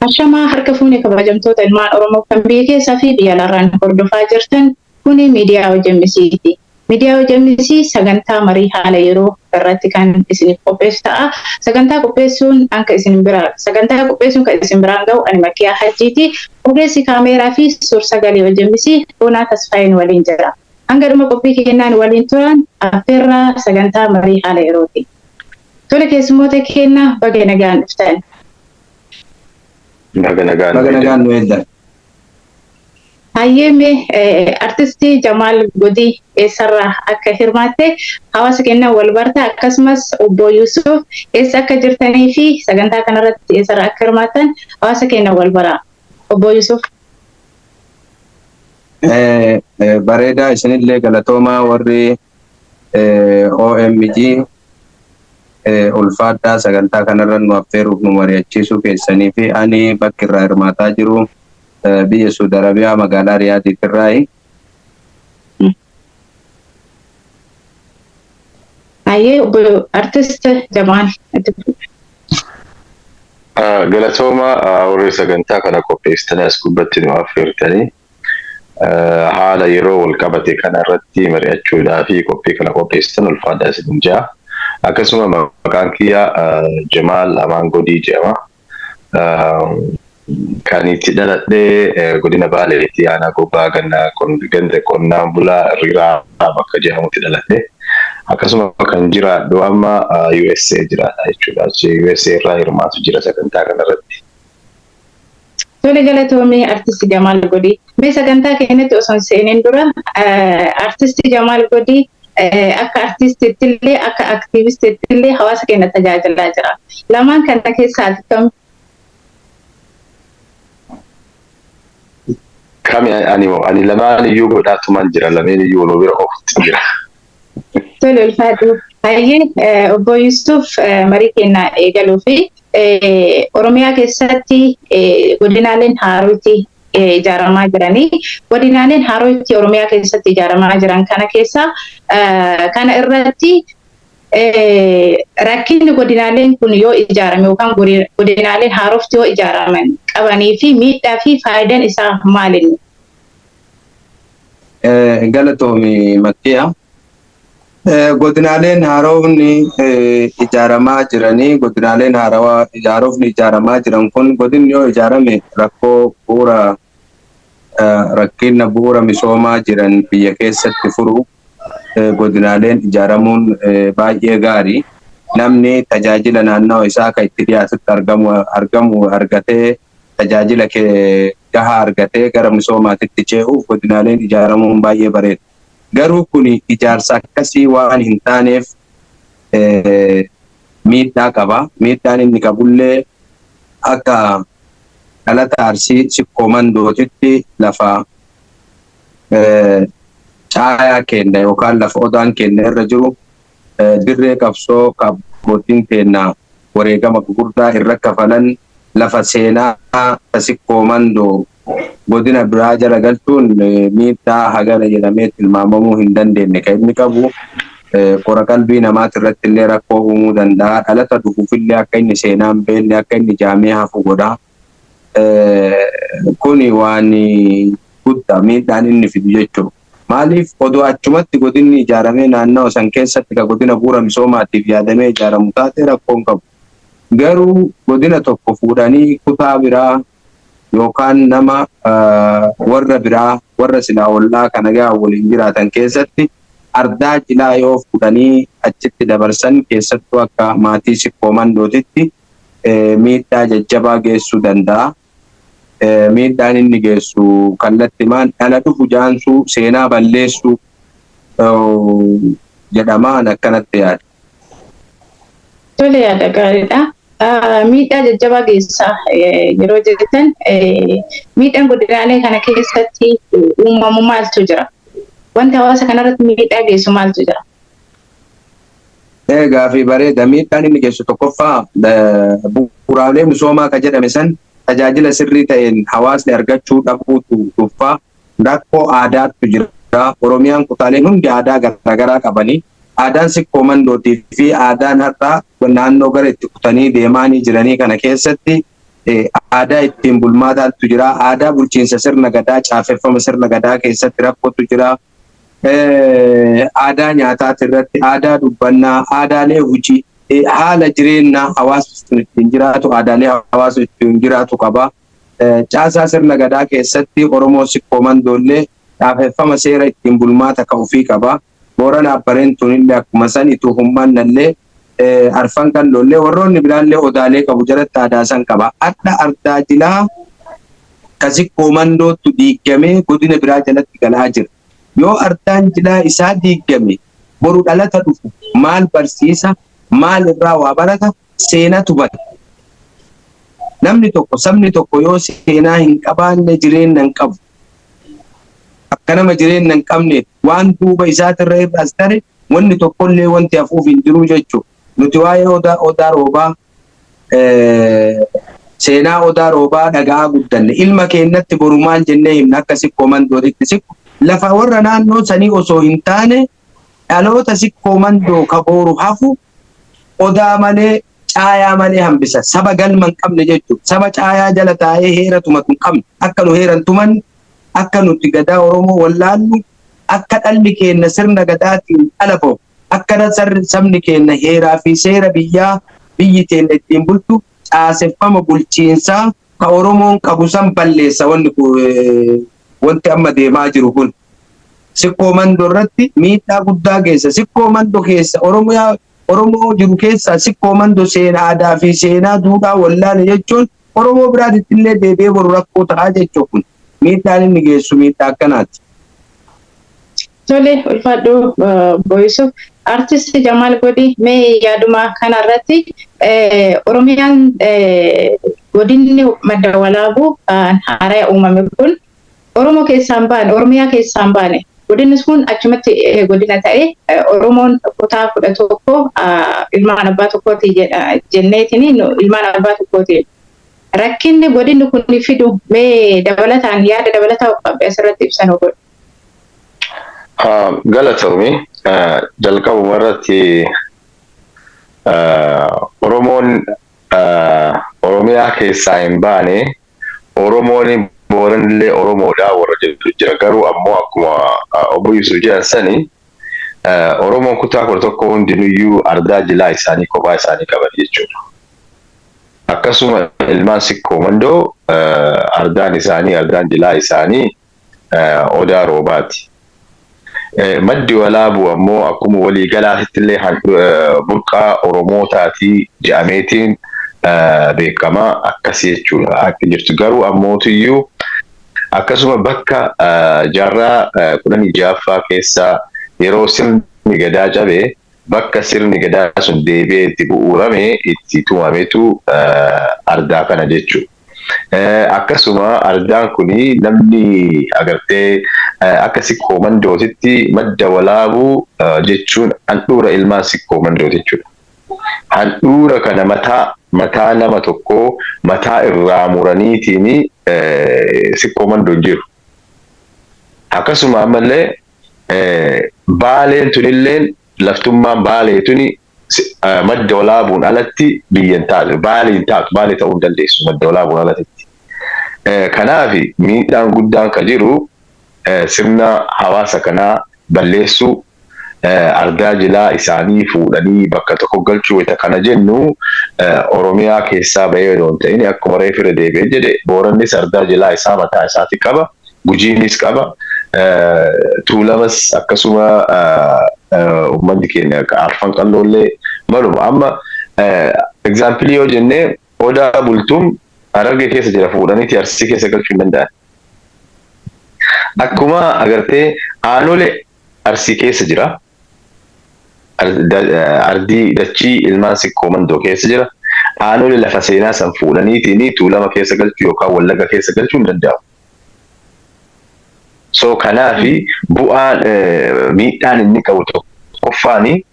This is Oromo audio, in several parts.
Ashamaa harka fuunee kabajamtoota ilmaan Oromoo kan biyya keessaa fi biyya alaarraan hordofaa jirtan kuni miidiyaa OMN'ti. Miidiyaa OMN sagantaa marii haala yeroo irratti kan isiniif qopheessu ta'a. Sagantaa qopheessuun kan isin biraan ga'u ani Makkiyaa Hajjiiti. Ogeessi kaameeraa fi suur-sagalee OMN Boonaa Tasfaayin waliin jira. Hanga dhuma qophii keenyaan waliin turan affeerraa sagantaa marii haala yerooti. Tole keessummoota keenya baga nagaan dhuftan. Baganagaan nu edda. Hayyeme artistii Jamaal Godii eessarraa akka hirmaatte hawaasa keenya wal barta akkasumas obbo Yusuf eessa akka jirtanii fi sagantaa kanarratti eessarraa akka hirmaatan hawaasa keenya wal bara. Obbo Yusuf. Bareedaa isinillee galatoomaa warri OMG ulfaadhaa sagantaa kanarra nu affeeruuf nu mari'achiisuu keessanii fi ani bakki irraa hirmaataa jiru biyya Saudi Arabiyaa magaalaa Riyaadiitti irraayi. Hayyee obbo Artist Jamaal. Galatooma warri sagantaa kana qopheessitanii as gubbatti nu affeertanii haala yeroo wal qabate kanarratti mari'achuudhaa fi qophii kana qopheessitan ulfaadhaa isin jaa. Akkasuma maqaan kiyyaa Jamaal Amaan Godii jedhama. Kan itti dhaladhee godina Baaleetti aanaa Gobbaa ganda qonnaan bulaa Riraa bakka jedhamutti dhaladhee. Akkasuma kan jiraadhu amma USA jiraadha jechuudha. USA irraa hirmaatu jira sagantaa kanarratti. Tole galatoomii artisti Jamaal Godii. Mee sagantaa keenyatti osoo hin seeniin dura artisti Jamaal Godii akka artistiitti illee akka aktiivistiitti illee hawaasa keenya tajaajilaa jira. Lamaan kana keessaa kam? Kami ani lamaan iyyuu godhaatumaan jira, lameen iyyuu waloo bira ofitti jira. Tole ulfaadhu. Hayyee obbo Yusuf marii keenya eegaluu fi Oromiyaa keessatti godinaaleen haarootti ijaaramaa jiranii godinaaleen haarootti Oromiyaa keessatti ijaaramaa jiran kana keessa kana irratti rakkinni godinaaleen kun yoo ijaarame yookaan godinaaleen haarootti yoo ijaaraman qabanii fi miidhaa fi faayidaan isaa maalinni? Galatoomi Makkiyaa. Godinaaleen haaromni ijaaramaa jiranii godinaaleen haarawaa ijaaramaa jiran kun godinni yoo ijaarame rakkoo bu'uura rakkina bu'uura misoomaa jiran biyya keessatti furu godinaaleen ijaaramuun baay'ee gaarii. Namni tajaajila naannoo isaa kan itti dhiyaatutti argamu argatee tajaajila gahaa argatee gara misoomaatitti ce'uuf godinaaleen ijaaramuun baay'ee bareeda. Garuu kun ijaarsa akkasii waan hin taaneef miidhaa qaba. Miidhaan inni qabullee akka dhalata Arsii Sikkoo Mandootitti lafa caayaa keenya yookaan lafa odaan keenya irra jiru dirree qabsoo abbootiin keenya wareegama gurguddaa irra kafalan lafa seenaa Sikkoo Mandoo godina biraa jala galchuun miidhaa hagana jedhamee tilmaamamuu hin dandeenye kan inni qabu qora qalbii namaati irratti illee rakkoo uumuu danda'a. Dhalata dhufuufillee akka inni seenaan beelli akka inni jaamee hafu godha. Kuni waan guddaa miidhaan inni fidu jechuudha. Maaliif odoo achumatti godinni ijaaramee naannoo san keessatti ka godina bu'uura misoomaatiif yaadamee ijaaramu taate rakkoon qabu. Garuu godina tokko fuudhanii kutaa biraa yookaan nama warra biraa warra silaa ollaa kana gaa waliin jiraatan keessatti ardaa cilaa yoo fudhanii achitti dabarsan keessattuu akka maatii Sikkoo Mandootitti miidhaa jajjabaa geessuu danda'a. Miidhaan inni geessu kallattimaan dhala dhufu jaansuu seenaa balleessuu jedhamaan akkanatti yaada. Tole yaada gaariidha. Miidhaa jajjabaa geessaa yeroo jettan miidhaan godinaalee kana keessatti uumamu maaltu jira? Wanti hawaasa kanarratti miidhaa geessu maaltu jira? Gaaffii bareeda miidhaan inni geessu tokkoffaa bu'uuraalee misoomaa kan jedhame san tajaajila sirrii ta'een hawaasni argachuu dhabuutu dhufa. Rakkoo aadaatu jira. Oromiyaan kutaaleen hundi aadaa garaagaraa qabanii aadaan sikkoo mandootii fi aadaan har'aa naannoo gara itti kutanii deemaanii jiranii kana keessatti aadaa ittiin bulmaataatu jira. Aadaa bulchiinsa sirna gadaa caafeffama sirna gadaa keessatti rakkootu jira. Aadaa nyaataati irratti aadaa dubbannaa aadaalee hojii haala jireenyaa hawaasni ittiin jiraatu aadaalee hawaasni ittiin jiraatu qaba. Caasaa sirna gadaa keessatti Oromoo sikkoo mandoollee caafeffama seera ittiin bulmaata kan ofii qaba. Booranaa Bareentuun illee akkuma san ituu humnaallee arfan kan lollee warroonni biraallee odaalee qabu jalatti aadaa san qaba. Adda ardaa jilaa ka sikkoo mandootu diigamee godina biraa jalatti galaa jira. Yoo ardaan jilaa isaa diigame boru dhalata dhufu maal barsiisa maal irraa waa barata seenatu bada. Namni tokko sabni tokko yoo seenaa hin qabaanne jireenya hin qabu. Akka nama jireenya hin qabne waan duuba isaatirra irraas tare wanni tokkollee wanti hafuuf hin jiru jechuudha. Nuti waa'ee odaa roobaa seenaa odaa roobaa dhagaa guddanne ilma keenyatti boru maal jennee himna akka sikkoo mandootitti sikkoo lafa warra naannoo sanii osoo hin taane dhaloota sikkoo mandoo ka boru hafu odaa malee caayaa malee hambisa saba galma hin qabne jechuudha. Saba caayaa jala taa'ee heera tumatu hin qabne akka nu heeran tuman akka nuti gadaa Oromoo wallaallu akka dhalli keenya sirna gadaatiin dhalafu akka sabni keenya heeraa fi seera biyyi teenya ittiin bultu caaseffama bulchiinsaa ka Oromoon qabu san balleessa wanti amma deemaa jiru kun. Sikkoo mandoo irratti miidhaa guddaa geessa. Sikkoo mandoo keessa Oromoo jiru keessa sikkoo mandoo seenaa aadaa fi seenaa duudhaa wallaane jechuun Oromoo biraatitti illee deebi'ee boru rakkoo ta'aa jechuu kun. Miidhaan inni geessu miidhaa akkanaati. Tole ulfaadhoo Boyisuuf artist Jamaal Godii mee yaaduma kanarratti Oromiyaan godinni madda walaabuu haaraa uumame kun Oromoo keessaan baane Oromiyaa keessaan baane godinni kun achumatti godina ta'e Oromoon kutaa 11 ilmaan abbaa tokkooti jenneetiin ilmaan abbaa tokkooti. Rakkinni godinni kun fidu mee dabalataan yaada dabalataa asirratti ibsan godhu. Galatoomii jalqabuma irratti Oromoon Oromiyaa keessaa hin baane Oromoon Booranillee Oromoodhaa warra jedhu jira. Garuu ammoo akkuma obbo Yusuf jedhan sani Oromoon kutaa 11 hundinuyyuu ardaa jilaa isaanii kophaa isaanii qaban jechuudha. Akkasuma ilmaan sikkoo mandoo ardaan jilaa isaanii odaa roobaati. Maddi walaabuu ammoo akkuma waliigalaatti illee burqaa Oromootaati jedhameetiin beekamaa akkasii jechuudha. Akka jirtu garuu ammootiyyuu akkasuma bakka jaarraa 16ffaa keessa yeroo sirni gadaa cabee bakka sirni gadaa sun deebi'ee itti bu'uurame itti tumametu ardaa kana jechuudha. Akkasuma ardaan kuni namni agartee akka sikkoo mandootitti madda walaabuu jechuun handhuura ilmaan sikkoo mandooti jechuudha. Handhuura kana mataa nama tokko mataa irraa muraniitiin sikkoo mandoo jiru. Akkasuma ammallee baaleen tunilleen laftummaan baalee tuni madda walaabuun alatti biyyan taatu baalee ta'uu hin dandeessu madda walaabuun alatti. Kanaaf miidhaan guddaan kan jiru sirna hawaasa kanaa balleessuu ardaa jilaa isaanii fuudhanii bakka tokko galchuu wayita kana jennu Oromiyaa keessaa bahee yoo ta'in akkuma reefira deebi'ee jedhe Boorannis ardaa jilaa isaa mataa isaati qaba, Gujiinis qaba, Tuulamas akkasuma uummanni keenya arfan qalloollee maluma. Amma egzaampilii yoo jennee odaa bultuun Harargee keessa jira fuudhaniiti Arsii keessa galchuu hin danda'an. Akkuma agartee aanolee Arsii keessa jira. Ardii dachii ilmaan sikkoo mandoo keessa jira. Aanolee lafa seenaa san fuudhaniitiin Tuulama keessa galchuu yookaan Wallaga keessa galchuu hin danda'amu. So kanaafi bu'aan miidhaan inni qabu tokkoffaani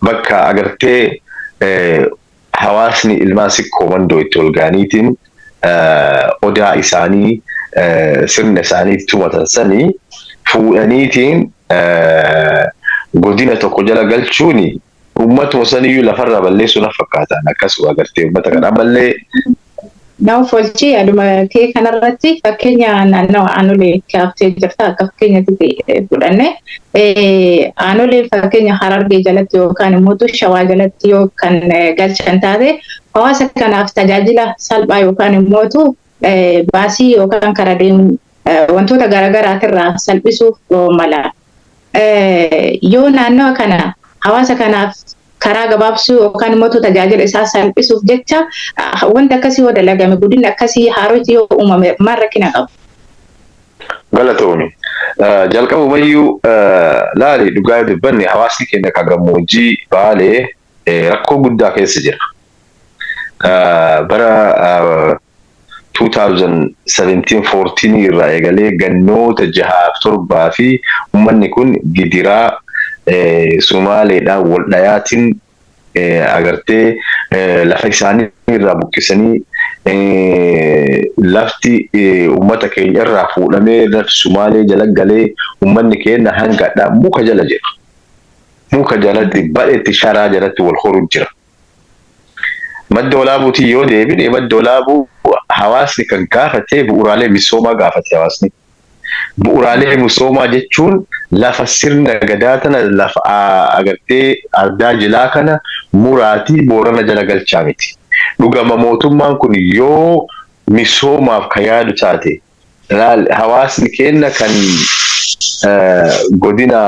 bakka agartee hawaasni ilmaan sikkoo mandoo itti ol gaaniitiin odaa isaanii sirna isaanii tumatan sanii fuudhaniitiin godina tokko jala galchuuni ummatuma saniyyuu lafarraa balleessuun fakkaatan akkasuma agartee ummata kana ammallee Now folchi aduma kee kanarratti fakkeenya naannoo aanolee kaaftee jirta akka fakkeenyatti fudhanne aanolee fakkeenya Harargee jalatti yookaan immoo Shawaa jalatti yookaan galchan taate hawaasa kanaaf tajaajila salphaa yookaan immoo baasii yookaan karaa deemu wantoota garaagaraatirraa salphisuuf mala. Yoo naannoo kana hawaasa kanaaf karaa gabaabsuu yookaan immoo tajaajila isaa salphisuuf jecha wanta akkasii yoo dalagame guddina akkasii haaroti yoo uumame maal rakkina qabu. Galatoomii jalqabumayyuu laali dhugaa dubbanni hawaasni keenya kan gammoojjii Baalee rakkoo guddaa keessa jira. Bara 2017-14 irraa eegalee gannoota 6-7 fi uummanni kun gidiraa Somaaleedhaan wal dhayaatiin agartee lafa isaanii irraa buqqisanii lafti uummata keenya irraa fuudhamee lafa Somaalee jala galee uummanni keenya hangadhaa muka jala jira. Muka jalatti badheetti sharaa jalatti wal horuu jira. Madda walaabuutii yoo deebine madda walaabuu hawaasni kan gaafate bu'uuraalee misoomaa gaafate hawaasni. Bu'uuraalee misoomaa jechuun lafa sirna gadaa tana lafa agartee ardaa jilaa kana muraatii Boorana jala galchaa miti. Dhugama mootummaan kun yoo misoomaaf ka yaadu taate hawaasni keenya kan godina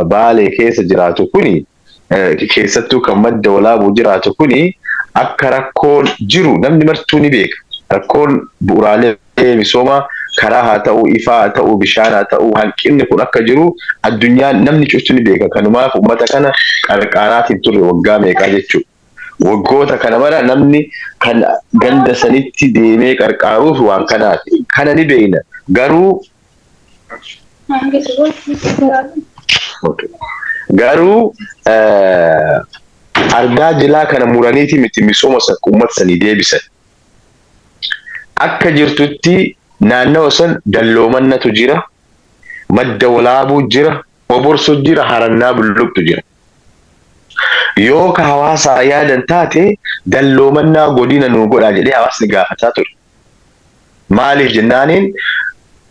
Baalee keessa jiraatu kuni keessattuu kan madda walaabuu jiraatu kuni akka rakkoon jiru namni martuu ni beeka. Rakkoon bu'uuraalee misoomaa karaa haa ta'u ifaa haa ta'u bishaan haa ta'u hanqinni kun akka jiru addunyaan namni cuftu ni beeka. Kanumaaf uummata kana qarqaaraatiin turre waggaa meeqaa jechuudha. Waggoota kana mara namni kan ganda sanitti deemee qarqaaruuf waan kanaati. Kana ni beekna. Garuu ardaa jilaa kana muraniiti miti misooma uummata sanii deebisan. Akka jirtutti naannoo san dalloomannatu jira, madda walaabuu jira, oborso jira, harannaa bulluqtu jira. Yoo ka hawaasaa yaadan taate dalloomannaa godina nuu godhaa jedhee hawaasni gaafataa ture. Maaliif jennaaniin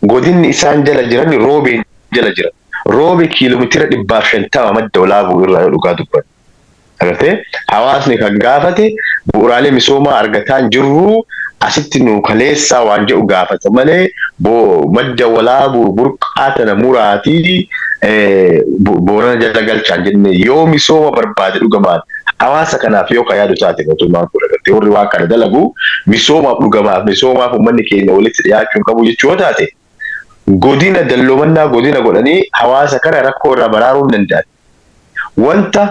godinni isaan jala jiran roobeen jala jira. Roobe kiiloomeetira 150 madda walaabuu irraa dhugaa dubbatu. Agartee hawaasni kan gaafate bu'uuraalee misoomaa argataa jirru asitti nu kaleessaa waan jedhu gaafata malee madda walaabuu burqaa tana muraatii Boorana jala galchaan jenne yoo misooma barbaade dhugamaan hawaasa kanaaf yoo ka yaadu taate mootummaan kun agartee warri waan kana dalagu misoomaaf misoomaaf uummanni keenya walitti dhiyaachuun qabu jechuu yoo taate godina dalloomannaa godina godhanii hawaasa kana rakkoo irraa baraaruu hin danda'an. Wanta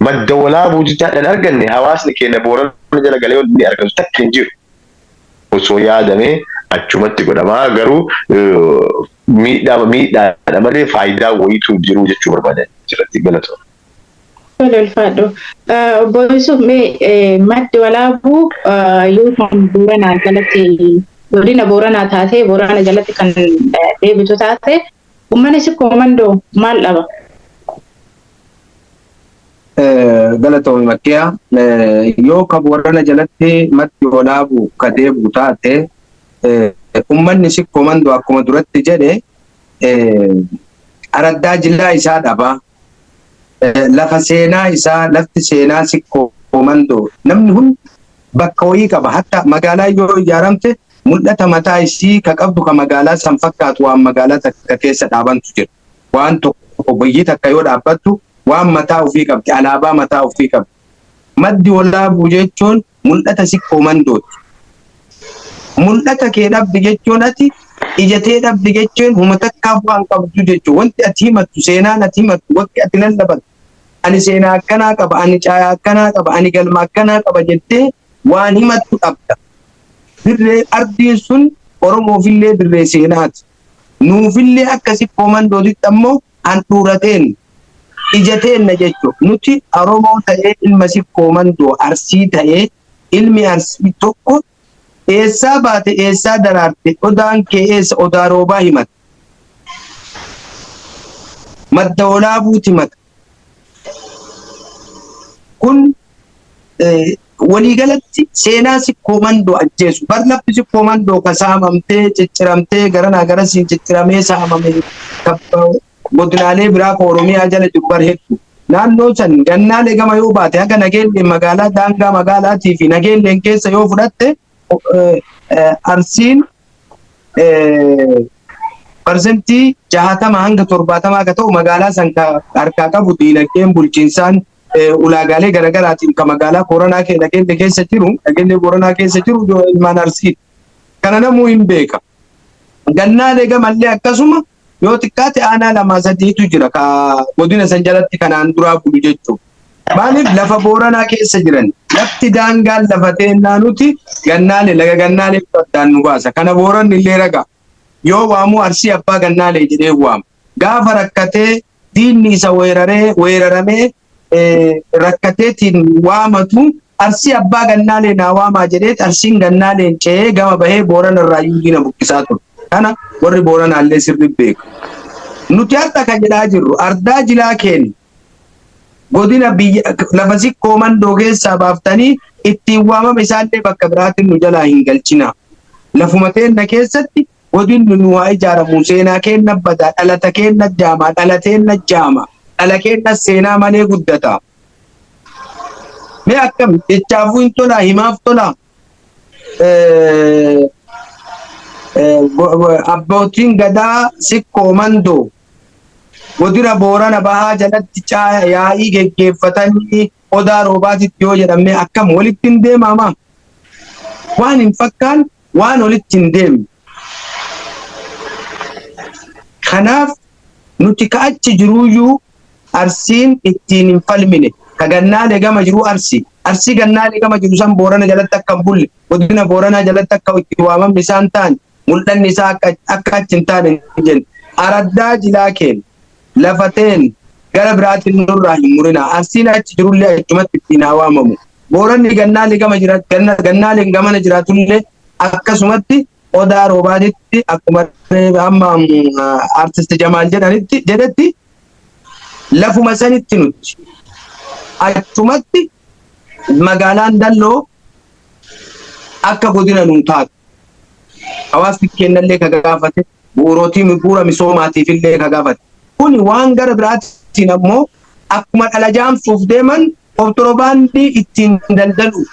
madda walaabuu jechaadhaan arganne hawaasni keenya Boorana jala galee wanti argatu takka hin jiru. Osoo yaadamee achumatti godhamaa garuu miidhaadha malee faayidaa wayiitu jiru jechuu barbaadan jiratti galatoon. Ulfaadho. Obbo Yusuf maddi walaabuu yoo kan Booranaa jalatti godina Booranaa taatee Boorana jalatti kan deebitu taate uummanni sikkoo mandoo maal dhaba? Galatoon makkiyaa yoo ka Boorana jalatti maddi walaabuu ka deebitu taate uummanni sikkoo mandoo akkuma duratti jedhe araddaa jilaa isaa dhaba. Lafa seenaa isaa lafti seenaa sikkoo mandoo namni hundi bakka wayii qaba. Hatta magaalaa yoo ijaaramte mul'ata mataa isii ka qabdu ka magaalaa san fakkaatu waan magaalaa takka keessa dhaabantu jira. Waan tokko biyyi takka yoo dhaabbattu waan mataa ofii qabdi, alaabaa mataa ofii qabdi. Maddi walaabuu jechuun mul'ata sikkoo mandooti. Mul'ata kee dhabdi jechuun ati ijatee dhabdi jechuun huma takkaaf waan qabdu jechuun wanti ati himattu seenaan ati himattu wakki ati lallabattu. Ani seenaa akkanaa qaba, ani caayaa akkanaa qaba, ani galma akkanaa qaba jettee waan himattu dhabda. Dirree ardiin sun Oromoofillee dirree seenaati. Nuufillee akka sikkoo mandootitti ammoo handhuurateen ijateen na jechuun nuti Oromoo ta'ee ilma sikkoo mandoo Arsii ta'ee ilmi Arsii tokko eessaa baate eessaa daraarte odaan kee eessa odaa roobaa himata. Madda olaabuuti mata. Kun waliigalatti seenaa sikkoo mandoo ajjeesu. Bar lafti sikkoo mandoo ka saamamtee cicciramtee garanaa garasiin cicciramee saamamee godinaalee biraa ka Oromiyaa jala jiru bar hedduu. Naannoo san gannaalee gama yoo baate haga nageelleen magaalaa daangaa magaalaatii fi nageelleen keessa yoo fudhatte Arsiin parsentii 60 hanga 70 akka ta'u magaalaa san harkaa qabu diinagdeen bulchiinsaan ulaagaalee garaagaraatiin ka magaalaa Booranaa keessa jiru nageellee Booranaa keessa jiru ilmaan Arsii. Kana namuu hin beeka. Gannaalee gamallee akkasuma yoo xiqqaate aanaa 2-3tu jira ka godina san jalatti kanaan duraa bulu jechuudha. Maaliif lafa Booranaa keessa jiran lafti daangaan lafa teennaa nuti gannaalee laga gannaalee fudhataan nu baasa. Kana Booranni illee raga yoo waamu Arsii abbaa gannaalee jedhee waama. Gaafa rakkatee diinni isa weeraramee rakkateetiin waamatu Arsii abbaa gannaalee naa waamaa jedhee Arsiin gannaaleen ce'ee gama bahee Boorana irraa yuudina buqqisaa ture. Kana warri Booranaallee sirri beeku. Nuti har'a kan jedhaa jirru ardaa jilaa keenya godina biyya lafa sikkoo mandoo keessaa baaftanii ittiin waamama isaallee bakka biraatiin nu jalaa hin galchina. Lafuma teenna keessatti godinni nu haa ijaaramu seenaa keenna badaa dhalata keenna jaamaa dhalateenna jaama dhala keenna seenaa malee guddata. Mee akkam jechaafuu hin tolaa himaaf tolaa. Abbootiin gadaa sikkoo mandoo godina Boorana bahaa jalatti yaa'ii geggeeffatanii odaa roobaatitti yoo jedhamee akkam walitti hin deemamaa? Waan hin fakkaan waan walitti hin deemne. Kanaaf nuti ka achi jiruyyuu Arsiin ittiin hin falmine. Ka gannaalee gama jiru Arsii. Arsii gannaalee gama jiru san Boorana jalatti akka hin bulle godina Booranaa jalatti akka itti waamamni isaan ta'an mul'anni isaa akka achi hin taane jenna. Araddaa jilaa keenya. Lafateen gara biraatiin nurraa hin murina. Arsiin achi jirullee achumatti ittiin haa waamamu. Booranni gannaalee gama jiraatu gannaaleen gamana jiraatullee akkasumatti odaa roobaatitti akkuma amma artist Jamaal jedhetti lafuma sanitti nuti achumatti magaalaan Dalloo akka godina nuu taatu. Hawaasni kennallee ka gaafate bu'uura misoomaatiif illee ka gaafate. Kuni waan gara biraatiin ammoo akkuma dhala jaamsuuf deeman kontirobaandii ittiin daldalu.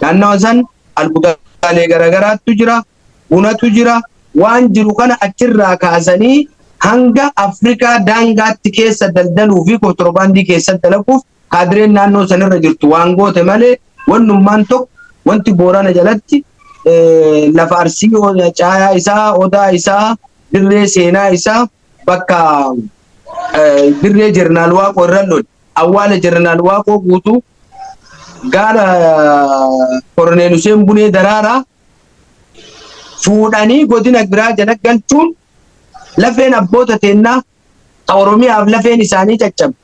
Naannawa san albuudaalee garagaraatu jira, bunatu jira, waan jiru kana achirraa kaasanii hanga Afrikaa daangaatti keessa daldaluu fi kontirobaandii keessa dalaguuf kaadireen naannoo sanirra jirtu waan goote malee wannummaan tokko wanti Boorana jalatti lafa Arsii caayaa isaa, odaa isaa, dirree seenaa isaa bakka dirree Jeneraal Waaqoo irra lol awwaala Jeneraal Waaqoo guutuu gaala Koroneel Huseen Bunee Daraaraa fuudhanii godina biraa jala galchuun lafeen abboota teennaa ta Oromiyaaf lafeen isaanii caccabe.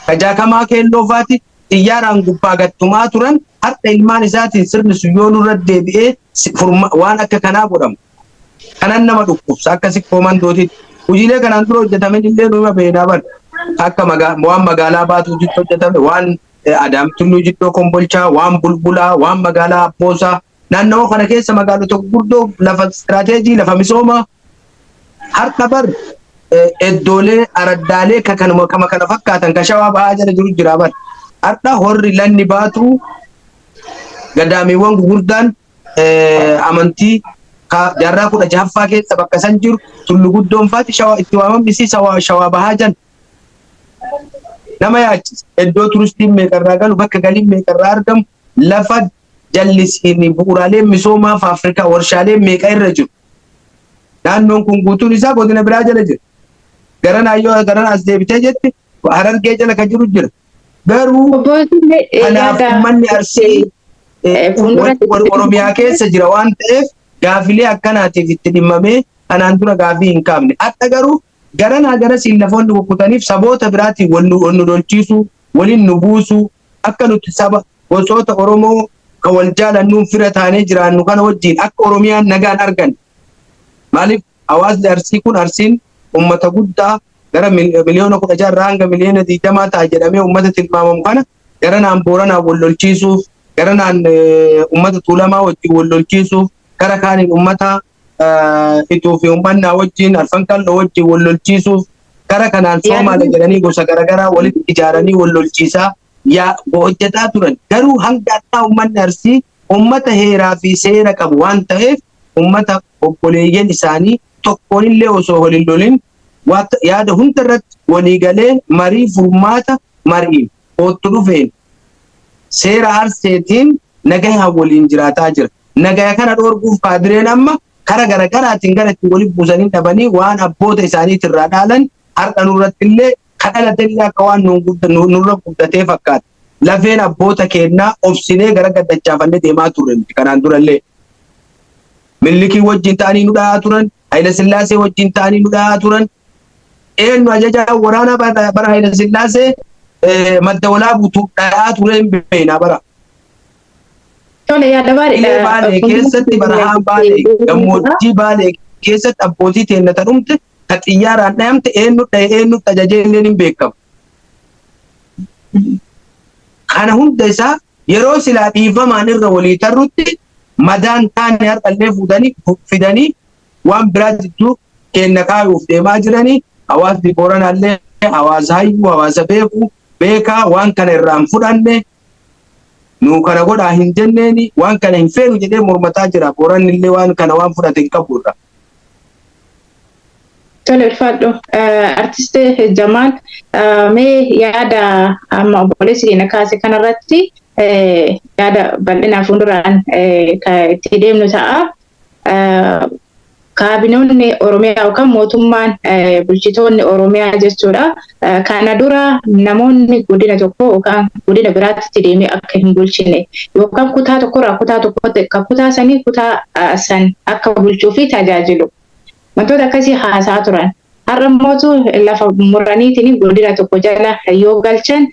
Ka Jaakamaa Keelloo faati xiyyaaraan gubbaa gattumaa turan har'a ilmaan isaatiin sirni sun yoo nurra deebi'ee waan akka kanaa godhamu. Kanan nama dhukkubsa akka sikkoo mandootitti. Hojiilee kanaan dura hojjetaman illee numa beekaa bar. Akka waan magaalaa Baatuu jitti hojjetame, waan Adaamtulluu jiddoo Kombolchaa, waan Bulbulaa, waan magaalaa Abboosaa. Naannawaa kana keessa magaalota gurguddoo lafa istiraateejii, lafa misoomaa har'a bar iddoolee araddaalee kama kana fakkaatan ka Shawaa Bahaa jala jiru jira bar. Har'a horri lanni Baatuu gadaamiiwwan gurguddaan amantii jaarraa 16ffaa keessa bakka san jiru Tullu Guddoon faati Shawaa itti waamamni Shawaa Bahaa jan nama yaachisa. Iddoo turistiin meeqarraa galu bakka galiin meeqarraa argamu lafa jallisiin bu'uuraaleen misoomaa fi Afrikaa warshaaleen meeqa irra jiru. Naannoon kun guutuun isaa godina biraa jala jira. Garan as deebitee jetti Harargee jala kan jiru jira. Garuu kanaaf uummanni Arsii Oromiyaa keessa jira waan ta'eef gaafilee akkanaatiif itti dhimmamee kanaan dura gaafii hin kaafne. Adda garuu Garanaa gara siin lafoonni kukkutaniif saboota biraatiin wal nu lolchiisu, waliin nu buusu, akka nuti saba gosoota Oromoo kan wal jaalannuun fira taanee jiraannu kana wajjin akka Oromiyaan nagaan argan. Maaliif hawaasni Arsii kun Arsiin uummata guddaa gara miliyoona 16 hanga miliyoona 20 ta'a jedhamee uummata tilmaamamu kana garanaan Booranaa wal lolchiisuuf, garanaan uummata Tuulamaa wajjin wal lolchiisuuf, gara kaaniin uummata ituu fi uummanaa wajjin Arfan Kalloo wajjin wal lolchiisuuf, gara kanaan Soomaaliyaa jedhanii gosa garaagaraa walitti ijaaranii wal lolchiisaa hojjetaa turan. Garuu hanga ammaa uummanni Arsii uummata heeraa fi seera qabu waan ta'eef uummata obboleeyyan isaanii tokkoonillee osoo waliin lolin yaada hunda irratti walii galee marii furmaata mariin oottu dhufeen seera Arseetiin nagaya waliin jiraataa jira. Nagaya kana dhoorguuf kaadireen amma kara garaagaraatiin gara itti waliin buusanii dhabanii waan abboota isaaniitirraa dhaalan har'a nurratti illee kadhalatillee akka waan nurra guddatee fakkaata. Lafeen abboota keenyaa obsinee gara gaddachaafannee deemaa turre kanaan durallee. Millikii wajjin ta'anii nu dhahaa turan, Haayila Sillaasee wajjin ta'anii nu dhahaa turan. Eenyu ajajaa waraanaa bara Haayila Sillaasee madda walaabuutu dhahaa ture hin beeknaa bara. Baalee keessatti barahaan Baalee gammoojjii Baalee keessatti abbootii teennata dhumte ka xiyyaaraan dhayamte eenyu ajajee illee hin beekamu. Kana hunda isaa yeroo silaa dhiifamaan irra walii tarrutti madaan taane har'allee fidanii waan biraa jidduu kenna kaayuuf deemaa jiranii hawaasni Booranaallee hawaasa hayyuu hawaasa beekaa waan kana irraan fudhanne nu kana godhaa hin jenneeni waan kana hin feenu jedhee mormataa jira. Booranillee waan kana waan fudhate hin qabudha. Tole ulfaadhu artist Jamaal mee yaada amma obboleessi keenya kaase kanarratti yaada bal'inaa fuulduraan itti deemnu ta'a. Kaabinoonni Oromiyaa yookaan mootummaan bulchitoonni Oromiyaa jechuudha. Kana dura namoonni godina tokko yookaan godina biraatti deemee akka hin bulchine yookaan kutaa tokkorraa kutaa tokkotti kutaa sanii kutaa san akka bulchuu fi tajaajilu. Wantoota akkasii haasaa turan. Har'a mootu lafa muraniitiin godina tokko jala yoo galchan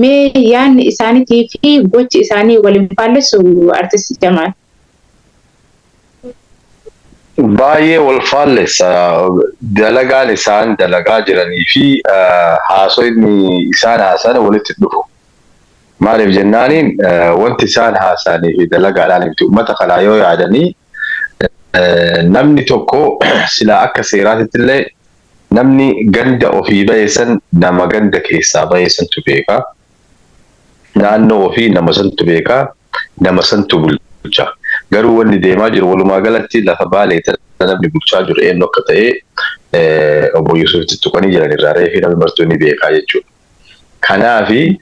mee yaadni isaaniitii fi gochi isaanii waliin faallessu artist Jamaal. Baay'ee wal faallessa dalagaan isaan dalagaa jiranii fi haasofni isaan haasan walitti dhufu. Maaliif jennaaniin wanti isaan haasanii fi dalagaadhaan ibtu uummata kanaa yoo yaadanii namni tokko silaa akka seeraatitti illee namni ganda ofii bayeessan nama ganda keessaa bayeessantu beeka. Naannoo ofii nama santu beeka. Nama santu bulcha. Garuu wanni deemaa jiru walumaa galatti lafa Baalee namni bulchaa jiru eenyu akka ta'e obbo Yusufitti tuqanii jiran irraa reefii namni martuu ni beekaa jechuudha. Kanaafi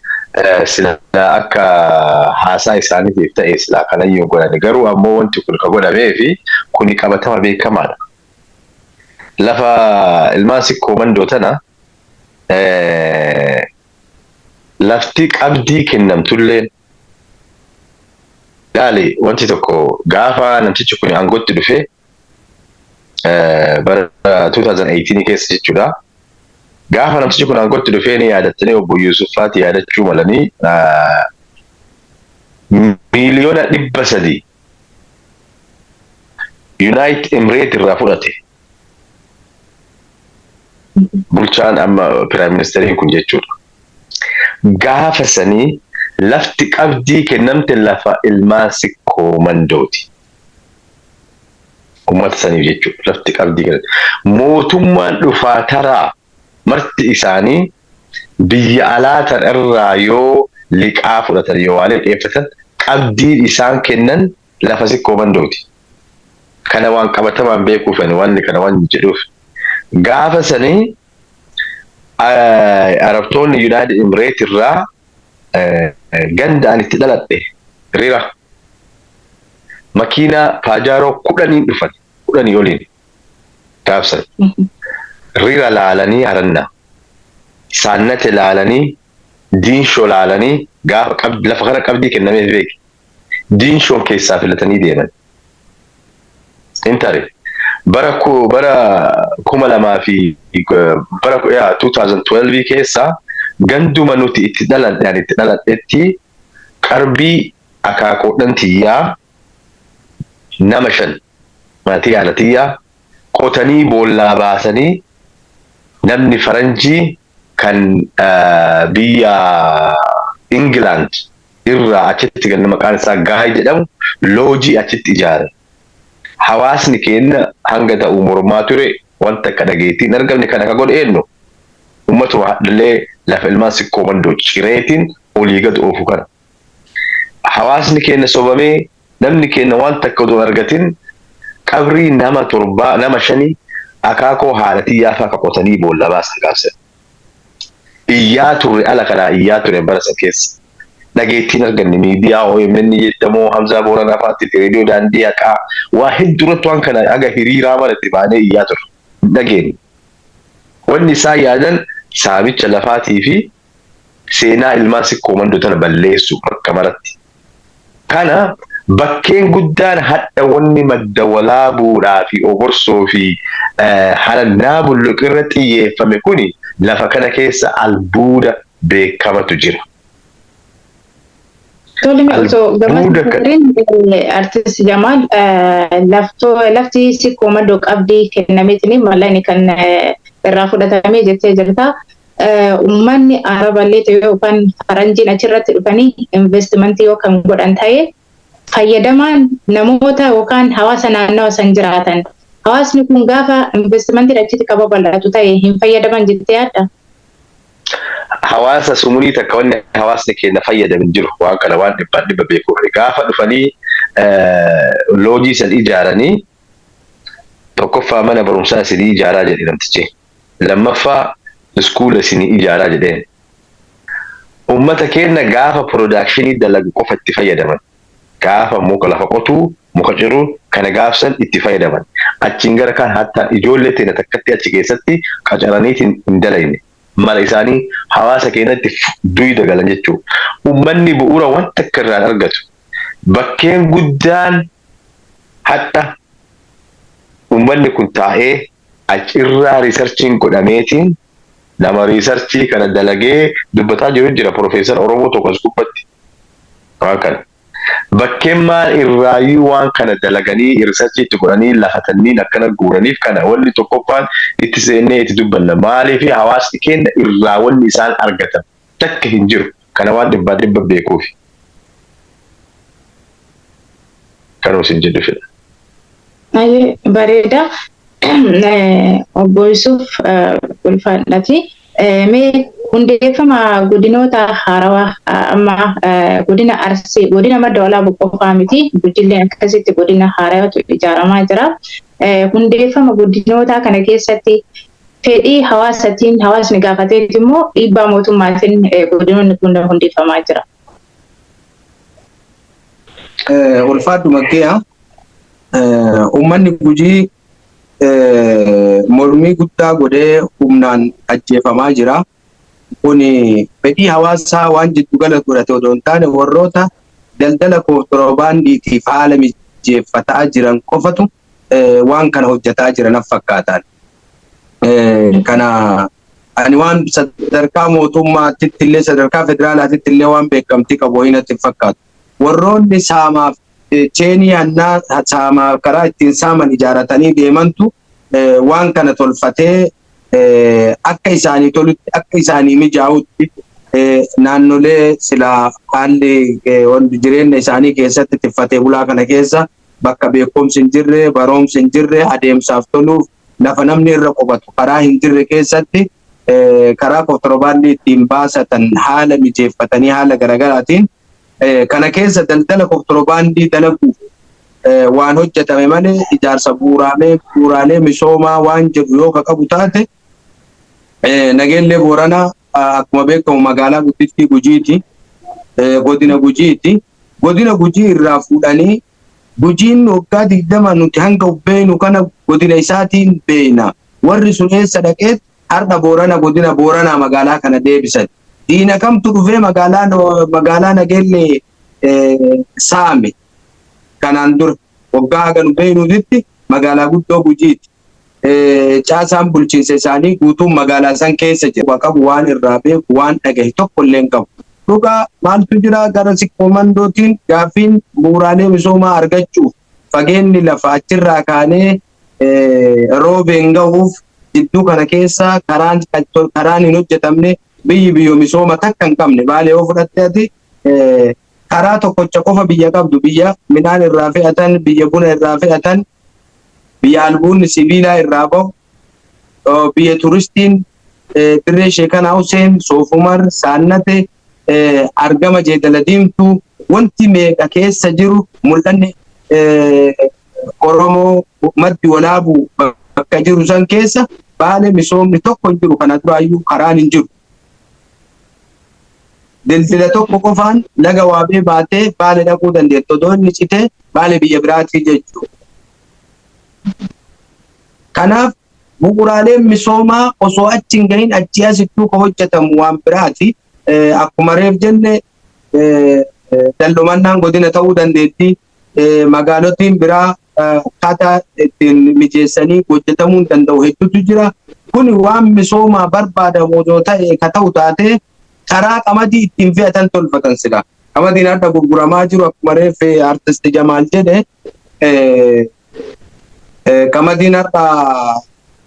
sila akka haasaa isaaniitiif ta'e silaa kanayyuu godhani. Garuu ammoo wanti kun ka godhamee fi kuni qabatama beekamaadha. Lafa ilmaan sikkoo mandoo tana lafti qabdii kennamtullee Dali wanti tokko gaafa namtichi kun aangootti dhufe bara 2018 keessa jechuudha. Gaafa namtichi kun aangootti dhufe ni yaadattanii obbo Yusufaati yaadachuu malanii miliyoona 300 United Emirates irraa fudhate. Bulchaan amma Prime Ministeriin kun jechuudha. Gaafa sanii lafti qabdii kennamte lafa ilmaan sikkoo mandooti. Uummata saniif jechuudha lafti qabdii kennamte. Mootummaan dhufaa taraa marti isaanii biyya alaatan irraa yoo liqaa fudhatan yoo waan dhiyeeffatan qabdiin isaan kennan lafa sikkoo mandooti. Kana waan qabatamaan beekuufan waan kana waan jedhuuf. Gaafa sanii Arabtoonni United Emirates irraa ganda ani itti dhaladhe rira makiinaa paajaaroo 10 dhufan 10 oliin gaafsan rira laalanii haranna saannate laalanii diinshoo laalanii gaafa lafa kana qabdii kennamee beeki diinshoon keessaa filatanii deeman intare bara kuma lamaa fi bara 2012 keessa ganduma nuti itti dhaladhetti qarbii akaakuudhaan tiyyaa nama 5 maatii haadha tiyyaa qotanii boollaa baasanii namni faranjii kan biyya England irraa achitti ganna maqaan isaa Gahay jedhamu loojii achitti ijaare. Hawaasni keenya hanga ta'u mormaa ture wanta akka dhageettiin argamne kan akka godhe eenyu ummatuma hadhalee lafa ilmaan sikkoo mandoo cireetiin olii gad oofu kana. Hawaasni keenya sobamee namni keenya wanta akka odoo argatin qabrii nama 5 akaakoo haadha tiyyaa fa'aa qotanii boolla baasan gaafsan. Iyyaa ture ala kanaa iyyaa ture barasa keessa. Dhageettiin arganne miidiyaa OMN jedhamoo Hamzaa Booranaa fa'aatti reediyoo daandii haqaa waa hedduurratti waan kana aga hiriiraa malatti baanee iyyaa ture. Dhageenye. Wanni isaa yaadan saamicha lafaatii fi seenaa ilmaan sikkoo mandoo tana balleessu bakka maratti. Kana bakkeen guddaan hadha wanni madda walaabuudhaa fi oborsoo fi harannaa bulluqi irratti xiyyeeffame kuni lafa kana keessa albuuda beekamatu jira. Artist Jamal lafti sikkoo mandoo qabdii kennameetini mallayni kan irraa fudhatamee jettee jirta. Uummanni Araballee yookaan faranjiin achirratti dhufanii investimentii yookaan godhan ta'ee fayyadamaan namoota yookaan hawaasa naannoo san jiraatan. Hawaasni kun gaafa investimentii achitti qaba bal'atu ta'e hin fayyadaman jettee yaadda? Hawaasa sumurii takka wanni hawaasni keenya fayyadamin jiru waan kana waan dhibba beekuu gaafa dhufanii loojii san ijaaranii tokkoffaa mana barumsaa isinii ijaaraa jedhe namtichi. Lammaffaa iskuula isinii ijaaraa jedheen. Uummata keenya gaafa piroodakshinii dalagu qofa itti fayyadaman. Gaafa muka lafa qotuu muka ciruu kana gaafsan itti fayyadaman. Achiin gara kan hatta ijoollee teenya takkatti achi keessatti qacaraniitiin hin dalayne. Mala isaanii hawaasa keenyatti du'i dagalan jechuudha. Uummanni bu'uura wanta akka irraan argatu. Bakkeen guddaan hatta uummanni kun taa'ee achirraa riisarchiin godhameetiin nama riisarchii kana dalagee dubbataa jiru jira Profeesar Oromoo tokko as gubbatti. Waan kana. Bakkeen maal irraayyuu waan kana dalaganii riisarchii itti godhanii lafatanii akkana guuraniif kana wanni tokkoffaan itti seennee itti dubbanna. Maaliif hawaasni keenya irraa wanni isaan argatan takka hin jiru. Kana waan dhibba beekuufi. Kanuma isin jedhu fedha. Bareeda. Obbo Yusuf ulfaadhati. Mee hundeeffama godinoota haarawaa amma godina Arsii godina Madda Walaabuu qofaa miti guddileen akkasitti godina haarawaatu ijaaramaa jira. Hundeeffama godinoota kana keessatti fedhii hawaasatiin hawaasni gaafateetti immoo dhiibbaa mootummaatiin godinoonni kun hundeeffamaa jira. Ulfaadhuma kee uummanni Gujii mormii guddaa godhee humnaan ajjeefamaa jira. Kuni fedhii hawaasaa waan jiddu gala godhate odoo hin taane warroota daldala kontiroobaandiitiif haala mijeeffataa jiran qofatu waan kana hojjetaa jiran fakkaatan. Kana ani waan sadarkaa mootummaatti illee sadarkaa federaalaatti illee waan beekamtii qabu hinatti fakkaatu. Warroonni saamaaf cheenii hannaa saamaaf karaa ittiin saaman ijaaratanii deemantu waan kana tolfatee akka isaanii tolutti akka isaanii mijaa'utti naannolee silaa haalli jireenya isaanii keessatti tiffatee bulaa kana keessa bakka beekumsi hin jirre baroomsi hin jirre adeemsaaf toluuf lafa namni irra qubatu karaa hin jirre keessatti karaa kontiroobaandii ittiin baasatan haala mijeeffatanii haala garaagaraatiin kana keessa daldala kontiroobaandii dalaguuf waan hojjetame malee ijaarsa bu'uuraalee misoomaa waan jedhu yoo qabu taate Nageellee Booranaa akkuma beekamu magaalaa guddittii Gujiiti. Godina Gujiiti. Godina Gujii irraa fuudhanii Gujiin waggaa 20 nuti hanga ubbeenu kana godina isaatiin beena. Warri sun eessa dhaqeet har'a Boorana godina Booranaa magaalaa kana deebisan. Diina kamtu dhufee magaalaa Nageellee saame. Kanaan dura waggaa haga nu beenuutti magaalaa guddoo Gujiiti. Caasaan bulchiinsa isaanii guutuun magaalaa san keessa jira. Qabu waan irraa beeku waan dhagahe tokko illee hin qabu. Dhugaa maaltu jira gara sikkoommandootiin gaaffiin bu'uuraalee misoomaa argachuuf fageenni lafa achirraa kaanee roobeen gahuuf jidduu kana keessa karaan hin hojjetamne biyyi biyyo misooma takka hin qabne Baalee yoo fudhatte ati karaa tokkocha qofa biyya qabdu biyya midhaan irraa fe'atan biyya buna irraa fe'atan biyya albuunni sibiilaa irraa bahu biyya turistiin dirree Sheekanaa Huseen Soofumar Saannate argama Jeedala Diimtuu wanti meeqa keessa jiru mul'anni Oromoo maddi walaabuu bakka jiru san keessa Baalee misoomni tokko hin jiru kana duraayyuu karaan hin jiru. Daldala tokko qofaan laga waabee baatee Baalee dhaquu dandeettu odoo inni citee Baalee biyya biraatti jechuudha. Kanaaf bu'uuraaleen misoomaa osoo achi hin gahin achi asittuu ka hojjetamu waan biraati. Akkuma reef jenne dallumannaan godina ta'uu dandeetti. Magaalotiin biraa akkaataa ittiin mijeessanii hojjetamuu hin danda'u hedduutu jira. Kun waan misoomaa barbaadamu osoo ta'e ka ta'u taate karaa qamadii ittiin fe'atan tolfatan sila. Qamadiin adda gurguramaa jiru akkuma reef artisti Jamaal jedhe qamadiin adda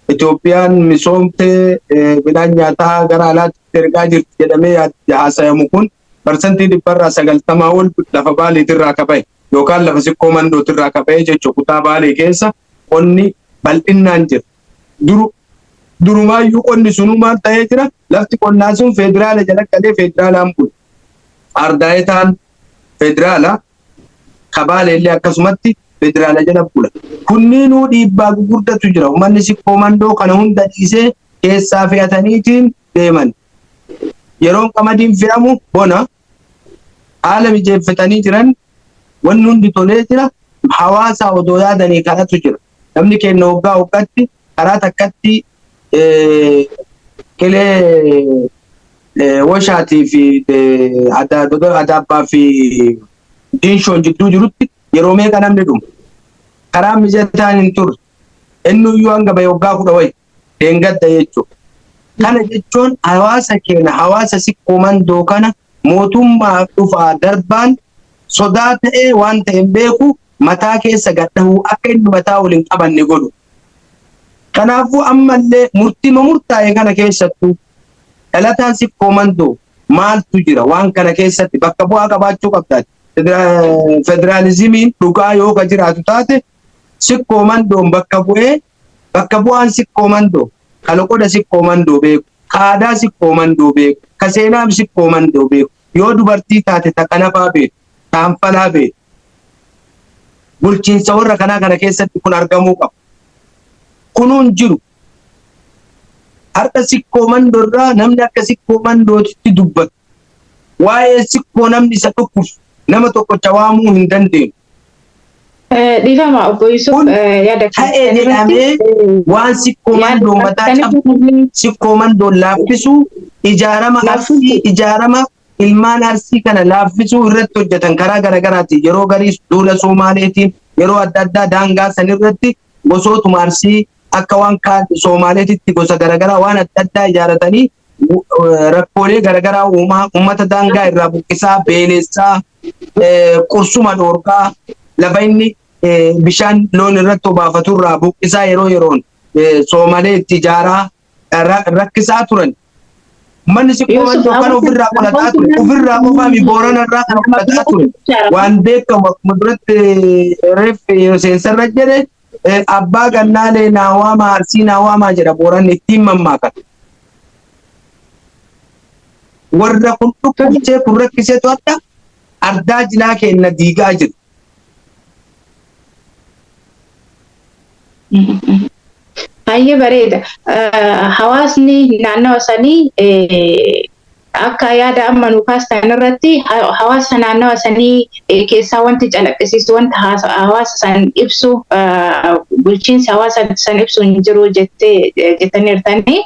Itoophiyaan misoomtee midhaan nyaataa gara alaatti ergaa jirti jedhamee haasayamu kun parsantii 90% ol lafa Baaleetirraa qabee yookaan lafa sikkoommandootirraa qabee jechuudha. Kutaa Baalee keessa qonni bal'inaan jira. Durumaayyuu qonni sunuu maal ta'ee jira? Lafti qonnaa sun federaala jala galee federaalaan bula. Ardaayitaan federaala ka Baaleellee akkasumatti federaala jala bula. Kunniinuu dhiibbaa gurguddatu jira. Uummanni sikkoommandoo kana hunda dhiisee keessaa fe'ataniitiin deeman. Yeroon qamadiin fe'amu bona haala mijeeffatanii jiran wanni hundi tolee jira. Hawaasaa odoo yaadanii kadhatu jira. Namni keenya waggaa waggaatti karaa takkatti qilee Washaatii fi Adaabbaa fi Diinshoon jidduu jirutti yeroo meeqa namni dhumu. Karaa mijataan hin turre. Inni iyyuu hanga bahe waggaa 10 wayi deengadda jechuudha. Kana jechuun hawaasa keenya hawaasa sikkoommandoo kana mootummaa dhufaa darbaan sodaa ta'ee waan ta'e beeku mataa keessa gadhahuu akka inni mataa waliin qabanne godhu. Kanaafuu ammallee murtaa'e kana keessattuu dhalataan sikkoommandoo maaltu jira waan kana keessatti bakka bu'aa qabaachuu qabdaati. Federaalizimiin dhugaa yoo ka jiraatu taate sikkoomandoon bakka bu'aan sikkoomandoo kaloqoda sikkoommandoo beeku aadaa sikkoomandoo beeku ka seenaa sikkoomandoo beeku yoo dubartii taate taqanafaa beeku taanfalaa beeku bulchiinsa warra kanaa kana keessatti kun argamuu qaba. Kunuun jiru har'a sikkoommandoo irraa namni akka sikkoomandootti dubbatu waa'ee sikkoo namni isa dhukkubsu nama tokkocha waamuu hin dandeenyu. Dhiifama obbo Yusuf yaada ta'ee jedhamee waan sikkoommandoo mataa cabsu sikkoomandoon laaffisuu ijaarama ilmaan arsii kana laaffisuu irratti hojjetan karaa garagaraati. Yeroo garii duula Soomaaleetiin yeroo adda addaa daangaa san irratti gosootuma arsii akka waan Soomaaleetitti gosa garagaraa waan adda addaa ijaaratanii rakkoolee garagaraa uummata daangaa irraa buqqisaa beelessaa qursuma dhoorkaa lafa inni bishaan loon irratti obaafatu irraa buqqisaa yeroo yeroon Soomalee itti ijaaraa rakkisaa turan. Manni sikkoommandoo kan ofirraa qolataa ture ofirraa qofaami Boorana irraa kan qolataa ture waan beekamu akkuma duratti reef seensarra jedhe abbaa gannaalee naawaamaa arsii naawaamaa jedha Booranni ittiin mammaakan. Warra kun dhukkubsee kun rakkisee to'adha ardaa jilaa keenya diigaa jiru. Baay'ee bareeda. Hawaasni naannawa sanii akka yaada amma nu kaastan irratti hawaasa naannawa sanii keessaa wanti calaqqisiisu wanta hawaasa san ibsu bulchiinsi hawaasa san ibsu hin jiru jettaniirtanii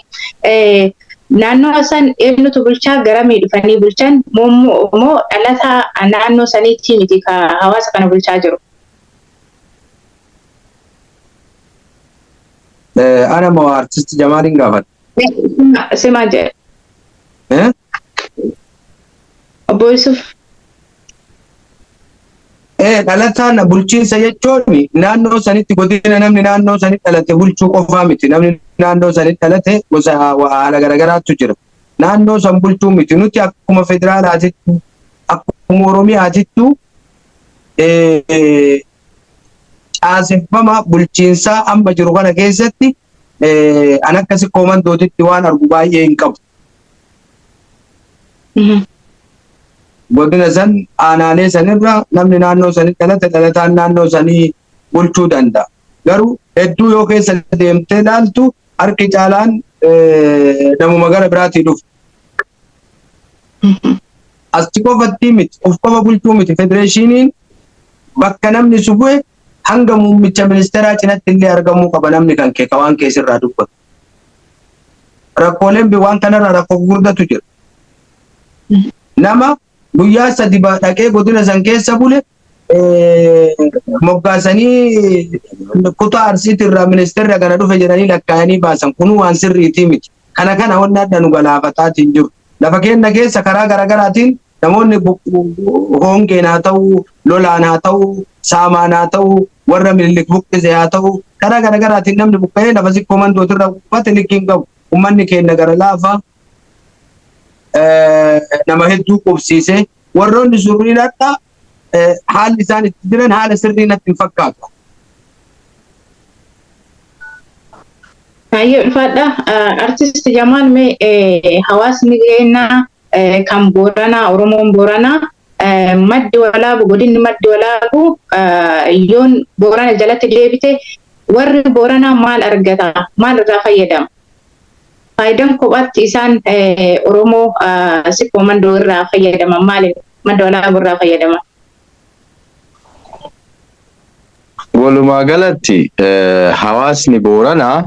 naannoo san eenyutu bulchaa garamii dhufanii bulchan moo dhalataa naannoo saniitti miti ka hawaasa kana bulchaa jiru. أنا مو أرتست جمال قافت سمع جاء أبو يوسف dhalataan bulchiinsa jechuun naannoo sanitti godina namni naannoo sanitti dhalate bulchuu qofaa miti. Namni naannoo sanitti dhalate gosa haala garagaraatu jira. Naannoo san bulchuu miti. Nuti akkuma federaalaatitti akkuma Oromiyaatittu caaseffama bulchiinsaa amma jiru kana keessatti an akkasi koomandootitti waan argu baay'ee hin qabu. Godina san aanaalee sanirra namni naannoo sanitti dhalate dhalataan naannoo sanii bulchuu danda'a. Garuu hedduu yoo keessa deemtee ilaaltu harki caalaan namuma gara biraatii dhufu. Achi qofatti miti of qofa bulchuu miti federeeshiniin bakka namni su bu'e hanga muummicha ministeeraa cinatti illee argamuu qaba namni kan kee waan keessirraa dubbatu. Rakkooleen waan kanarraa rakkoo gurguddatu jira. Nama guyyaa sadi dhaqee godina san keessa bule moggaasanii kutaa arsiitirraa ministeerra kana dhufe jedhanii lakkaa'anii baasan kun waan sirriitii miti. Kana wanni adda nu galaafataatiin jiru. Lafa keenya keessa karaa garagaraatiin namoonni hongeen haa ta'u, lolaan haa ta'u, saamaan haa ta'u, warra mililik buqqise haa ta'u, karaa garagaraatiin namni buqqa'ee lafa si koomandootirra uffate likkiin qabu. Uummanni keenya gara laafaa nama hedduu qubsiise warroonni surriidhaadha haalli isaan itti jiran haala sirrii natti hin fakkaatu. Baay'ee ulfaadha. Artist Jamaal mee hawaasni keenya kan Booranaa Oromoon Booranaa maddi walaabu godinni maddi walaabu yoon Boorana jalatti deebite warri Booranaa maal argata? Maal irraa fayyadama? Faayidaan kophaatti isaan Oromoo si koomandoo irraa fayyadaman maali? Madda walaabu irraa fayyadaman. Walumaa galatti hawaasni Booranaa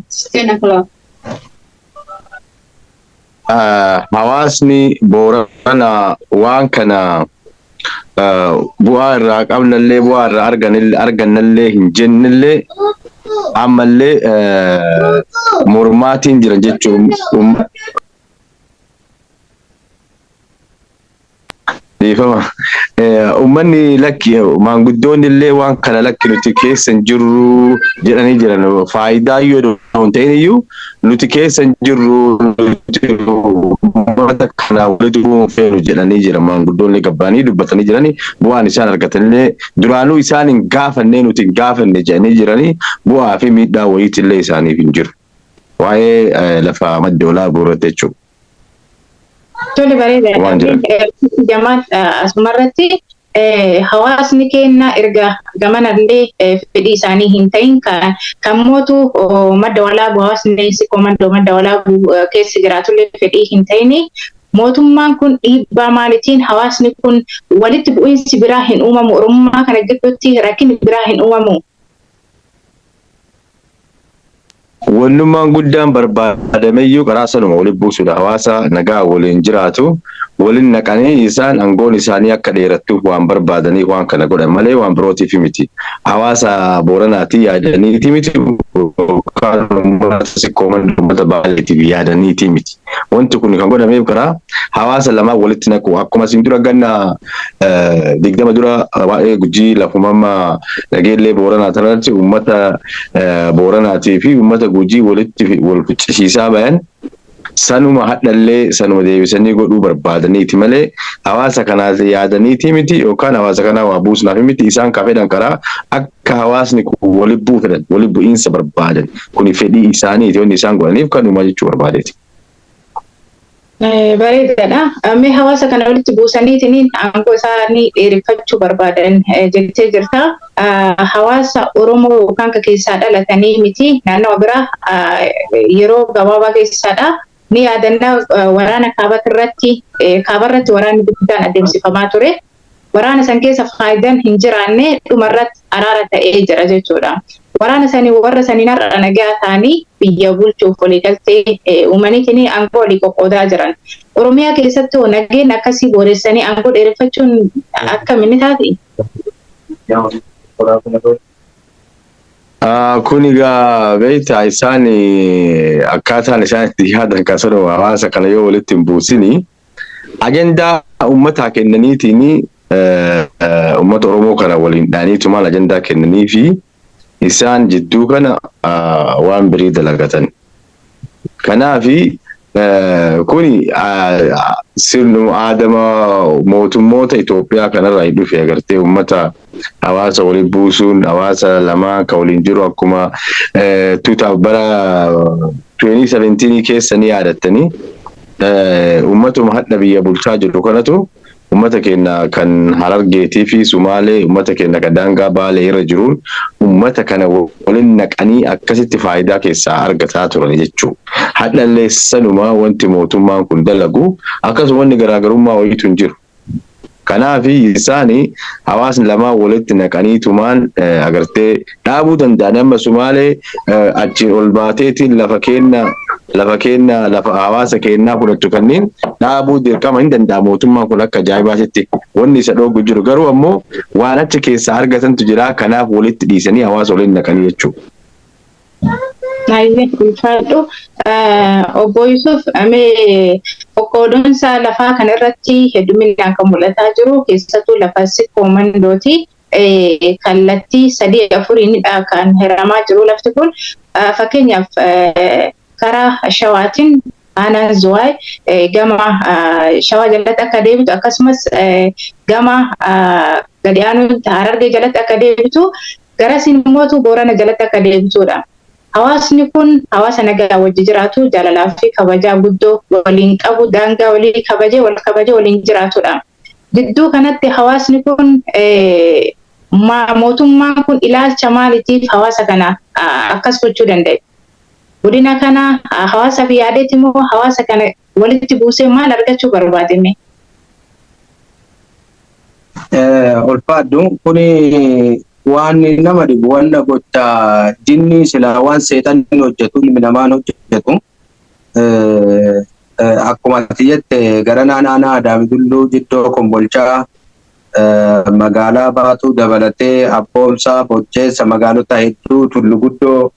waan kana bu'aa irraa qabnallee bu'aa irraa argannallee hin jennillee ammallee mormaatiin jiran jechuun ummanni lakki maanguddoonni illee waan kana lakki nuti keessa hin jirru jedhanii jiran faayidaa yoo ta'in iyyuu nuti keessa hin jirru uummata kana walitti bu'uun feenu jedhanii jiran maanguddoonni gabbaanii dubbatanii jiranii bu'aan isaan argatanillee duraanuu isaan hin gaafannee nuti hin gaafanne jedhanii jiranii bu'aa fi miidhaa wayiitillee isaaniif hin jiru. Waa'ee lafa madda walaabu irratti jechuudha. Tole bareeda. Jamaal asumarratti hawaasni keenya erga gamanallee fedhii isaanii hin ta'in kan mootu madda walaabu hawaasni si koomandoo madda walaabu keessa jiraatullee fedhii hin ta'in mootummaan kun dhiibbaa maalitiin hawaasni kun walitti bu'iinsi biraa hin uumamu Oromummaa kana gidduutti rakkinni biraa hin uumamu. Wannummaan guddaan barbaadameyyuu karaa sanuma walitti buusuudha. Hawaasa nagaa waliin jiraatu waliin naqanii isaan aangoon isaanii akka dheerattuuf waan barbaadanii waan kana godhan malee waan birootiif miti. Hawaasa Booranaatii yaadaniiti miti. Uummata baay'eetiif yaadaniiti miti. Wanti kun kan godhameef karaa hawaasa lamaa walitti naqu akkuma isin dura ganna 20 dura waa'ee Gujii lafummaa nageellee Booranaa tanatti uummata Booranaatii fi uummata Gujii walitti wal ficcisiisaa bayan sanuma hadhallee sanuma deebisanii godhuu barbaadaniiti malee hawaasa kanaas yaadaniiti miti yookaan hawaasa kanaa waa buusnaaf miti isaan ka fedhan karaa akka hawaasni kun walitti bu'u fedhan walitti bu'iinsa barbaadan kuni fedhii isaaniiti wanni isaan godhaniif kanuma jechuu barbaadeeti. Bareedaadha. Mee hawaasa kana walitti buusaniitiin aangoo isaanii dheereffachuu barbaadan jettee jirta. Hawaasa Oromoo yookaan ka keessaa dhalatanii miti naannoo biraa yeroo gabaabaa keessaadha. Ni yaadannaa waraana kaabarratti waraanni guddaan adeemsifamaa ture. Waraana san keessa faayidaan hin jiraanne dhumarratti araara ta'ee jira jechuudha. Waraana sanii warra saniin har'a nagaa ta'anii biyya bulchuuf walii galtee uumaniitiin aangoo walii qoqqoodaa jiran. Oromiyaa keessatti nageenya akkasii booressanii aangoo dheereffachuun akkamiin taati? Kunigaa beektaa isaan akkaataan isaan itti yaadan kasaroo hawaasa kana yoo walitti hin buusini agendaa uummataa kennaniitiin uummata Oromoo kana waliin dhaaniitu maal agendaa kennanii fi isaan jidduu kana waan birii dalagatan. Kanaafi kuni sirnu aadama mootummoota Itoophiyaa kanarraa dhufe agartee uummata hawaasa waliin buusuun hawaasa lamaa ka waliin jiru akkuma bara 2017 keessa ni yaadattanii uummatuma hadha biyya bulchaa jiru kanatu ummata keenya kan Harargeetii fi Sumaalee ummata keenya kan daangaa Baalee irra jiruun ummata kana waliin naqanii akkasitti faayidaa keessaa argataa turan jechuudha. Hadhallee sanuma wanti mootummaan kun dalagu akkasuma wanni garaagarummaa wayiitu hin jiru. Kanaaf isaanii hawaasni lamaa walitti naqaniitumaan agartee dhaabuu danda'an amma Sumaalee achiin ol baateetiin lafa hawaasa keenyaa fudhattu kanneen dhaabuu dirqama hin danda'a mootummaan kun akka ajaa'ibaatti wanni isa dhoogu jiru garuu ammoo waan achi keessaa argatantu jira kanaaf walitti dhiisanii hawaasa waliin naqanii jechuudha. Naayizeen ulfaadhu obbo Yusuf amee qoqqoodonsa lafaa kanarratti hedduminaan kan mul'ataa jiru keessattuu lafa Sikoomandooti kallattii 3-4 kan hiramaa jiru lafti kun fakkeenyaaf karaa Shawaatiin aanaa Zuwaay gama Shawaa jalatti akka deebitu akkasumas gama gadi aanuu Harargee jalatti akka deebitu garasiin immoo Boorana jalatti akka deebitudha. Hawaasni kun hawaasa nagaa wajji jiraatu jaalalaa fi kabajaa guddoo waliin qabu daangaa walii kabajee waliin jiraatudha. Gidduu kanatti hawaasni kun mootummaan kun ilaalcha maaliitiif hawaasa kana akkas gochuu danda'e? Godina kana hawaasa fi yaadeeti immoo hawaasa kana walitti buusee maal argachuu barbaadame? Ulfaadhu kuni waan nama dhibu waan gocha jinni sila waan seetan hojjetu ilmi namaan hojjetu akkuma tiyyette gara naannoo Adaamidulluu jiddoo Kombolchaa magaalaa Baatuu dabalatee Abboomsaa Bocceessa magaalota hedduu Tullu Guddoo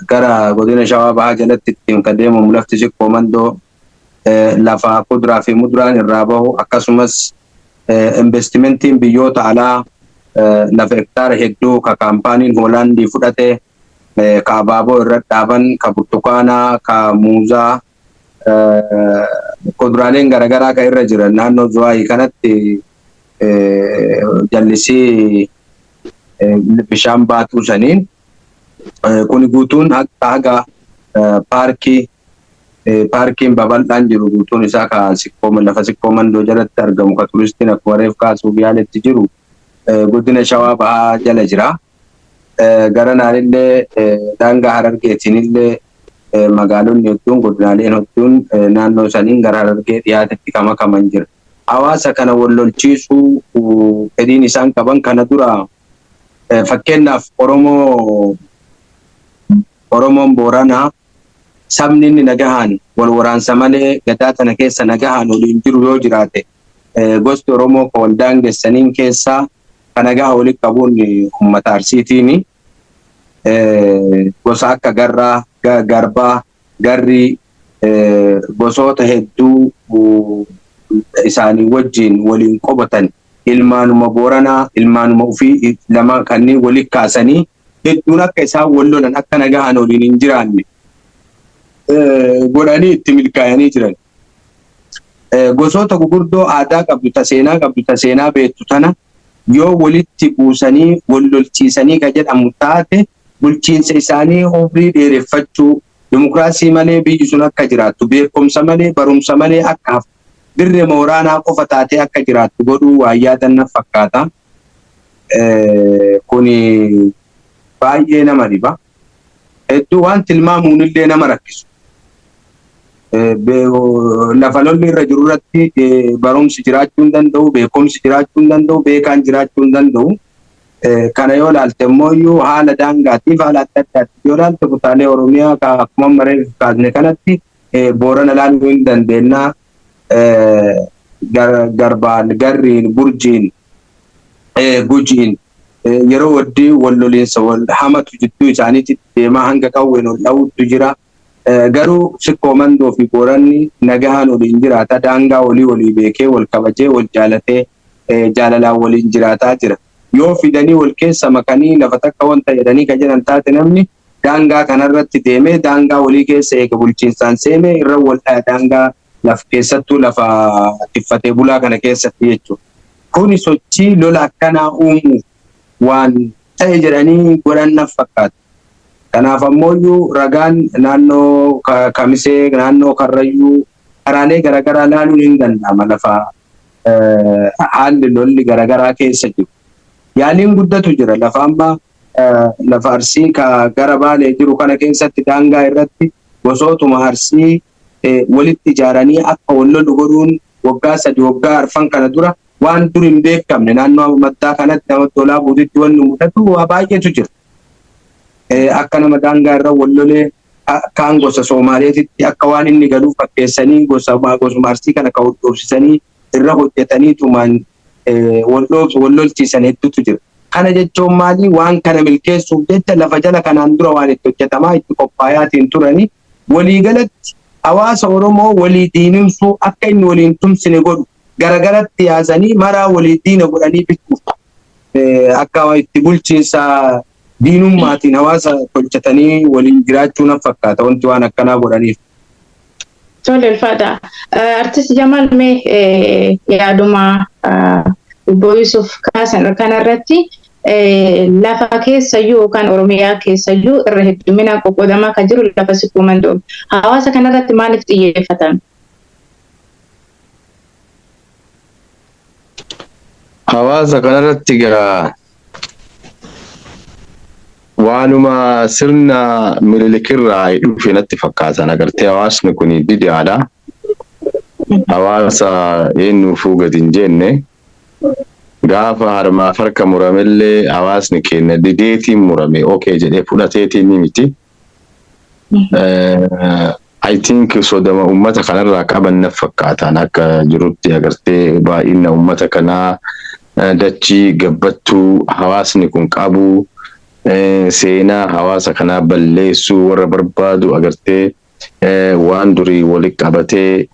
gara godina Shawaa Bahaa jalatti ittiin kan deemamu lafti Sikkoomandoo lafa kuduraa fi muduraan irraa bahu akkasumas investimentiin biyyoota alaa lafa hektaara hedduu ka kaampaaniin Hoolaandii fudhate ka abaaboo irra dhaaban ka burtukaanaa ka muuzaa kuduraaleen garaagaraa ka irra jiran naannoo Zuwaayii kanatti jallisii bishaan baatuu saniin kuni guutuun haga paarkiin babal'aan jiru guutuun isaa ka lafa Sikkoomandoo jalatti argamu ka turistiin akkuma reef kaasuuf yaaletti jiru godina Shawaa Bahaa jala jira. Gara naannillee daangaa Harargeetiinillee magaalonni hedduun godinaaleen hedduun naannoo saniin gara Harargee dhiyaatetti kamakaman jira. Hawaasa kana wal lolchiisuu fedhiin isaan qaban kana dura fakkeenyaaf Oromoon Booranaa sabni inni nagahaan wal waraansa malee gadaa tana keessa nagahaan waliin jiru yoo jiraate gosti Oromoo ka wal daangessaniin keessaa ka nagaa walitti qabuun uummata Arsiitiini. Gosa akka Garraa, Garbaa, Garrii gosoota hedduu isaanii wajjin waliin qobatan ilmaanuma Booranaa ilmaanuma ofii lama kanneen walitti kaasanii hedduun akka isaan wal lolan akka nagahaan waliin hin jiraanne godhanii itti milkaa'anii jiran. Gosoota gurguddoo aadaa qabdu ta seenaa beektu tana yoo walitti buusanii wal lolchiisanii ka jedhamu taate bulchiinsa isaanii umrii dheereffachuu dimokiraasii malee biyyi sun akka jiraattu beekumsa malee barumsa malee akka hafu dirree waraanaa qofa taatee akka jiraattu godhuu waa yaadanna fakkaata. Kuni baay'ee nama dhiba. Hedduu waan tilmaamuun illee nama rakkisu. Lafa lolli irra jiru irratti barumsi jiraachuu hin danda'u, beekumsi jiraachuu hin danda'u, beekaan jiraachuu hin danda'u. Kana yoo ilaalte immoo haala daangaatiif haala adda addaatti yoo ilaalte kutaalee Oromiyaa akkuma maree kaasne kanatti Boorana ilaaluu hin dandeenya. Garbaan, Garriin, Burjiin, Gujiin yeroo waddii walloleensa wal hamatu jidduu isaaniitti deemaa hanga qawween ol dha'uutu jira. Garuu sikkoo mandoo fi booranni nagahaan waliin jiraata. Daangaa walii beekee wal kabajee wal jaalatee jaalalaan waliin jiraataa jira. Yoo fidanii wal keessa makanii lafa takka wanta jedhanii ka jedhan taate namni daangaa kanarratti deemee daangaa walii keessa eega bulchiinsaan seenee irra wal dhaya daangaa laf keessattuu lafa tiffatee bulaa kana keessatti jechuudha. Kuni sochii lola akkanaa uumuuf waan ta'e jedhanii godhannaaf fakkaata. Kanaaf ammoo ragaan naannoo Kamisee naannoo Karrayyuu karaalee garaagaraa ilaaluun hin danda'ama lafa haalli lolli garaagaraa keessa jiru. Yaaliin guddatu jira lafa amma lafa Arsii gara Baalee jiru kana keessatti daangaa irratti gosootuma Arsii walitti ijaaranii akka wal lolu godhuun waggaa 3 waggaa 4 kana dura waan dur hin beekamne naannoo maddaa kanatti nama tolaa buutitti wanni mudatu waa baay'eetu jira. Akka nama daangaa irra wal lolee kaan gosa Soomaaleetitti akka waan inni galuuf fakkeessanii gosuma Arsii kana ka hodhoofsisanii irra hojjetanii tumaan wal lolchiisan hedduutu jira. Kana jechuun maali waan kana milkeessuuf jecha lafa jala kanaan dura waan itti hojjetamaa itti qophaa'aatiin turanii waliigalatti hawaasa Oromoo walii diinimsuu akka inni waliin tumsine godhu garagaratti yaasanii maraa walii diina godhanii bituuf akka itti bulchiinsa diinummaatiin hawaasa tolchatanii waliin jiraachuun fakkaata wanti waan akkanaa godhaniif. Tole ulfaata. Artist Jamal mee yaaduma Obbo Yusuf kaasan kanarratti lafa keessayyuu yookaan Oromiyaa keessayyuu irra hedduminaan qoqqoodamaa kan jiru lafa sikkoo mandoo. Hawaasa kanarratti maaliif xiyyeeffatan? Hawaasa kanarratti gara waanuma sirna Minilikirraa dhufe natti fakkaatan agartee hawaasni kun didaadha. Hawaasa eenyuufuu gadi hin jenne gaafa harmaa farka muramellee hawaasni keenya dideetiin murame okay jedhee fudhateetiin ni miti. I think sodama ummata kanarraa qaban na fakkaatan akka jirutti agartee baay'ina ummata kanaa dachii gabbattuu hawaasni kun qabu seenaa hawaasa kanaa balleessuu warra barbaadu agartee waan durii walitti qabatee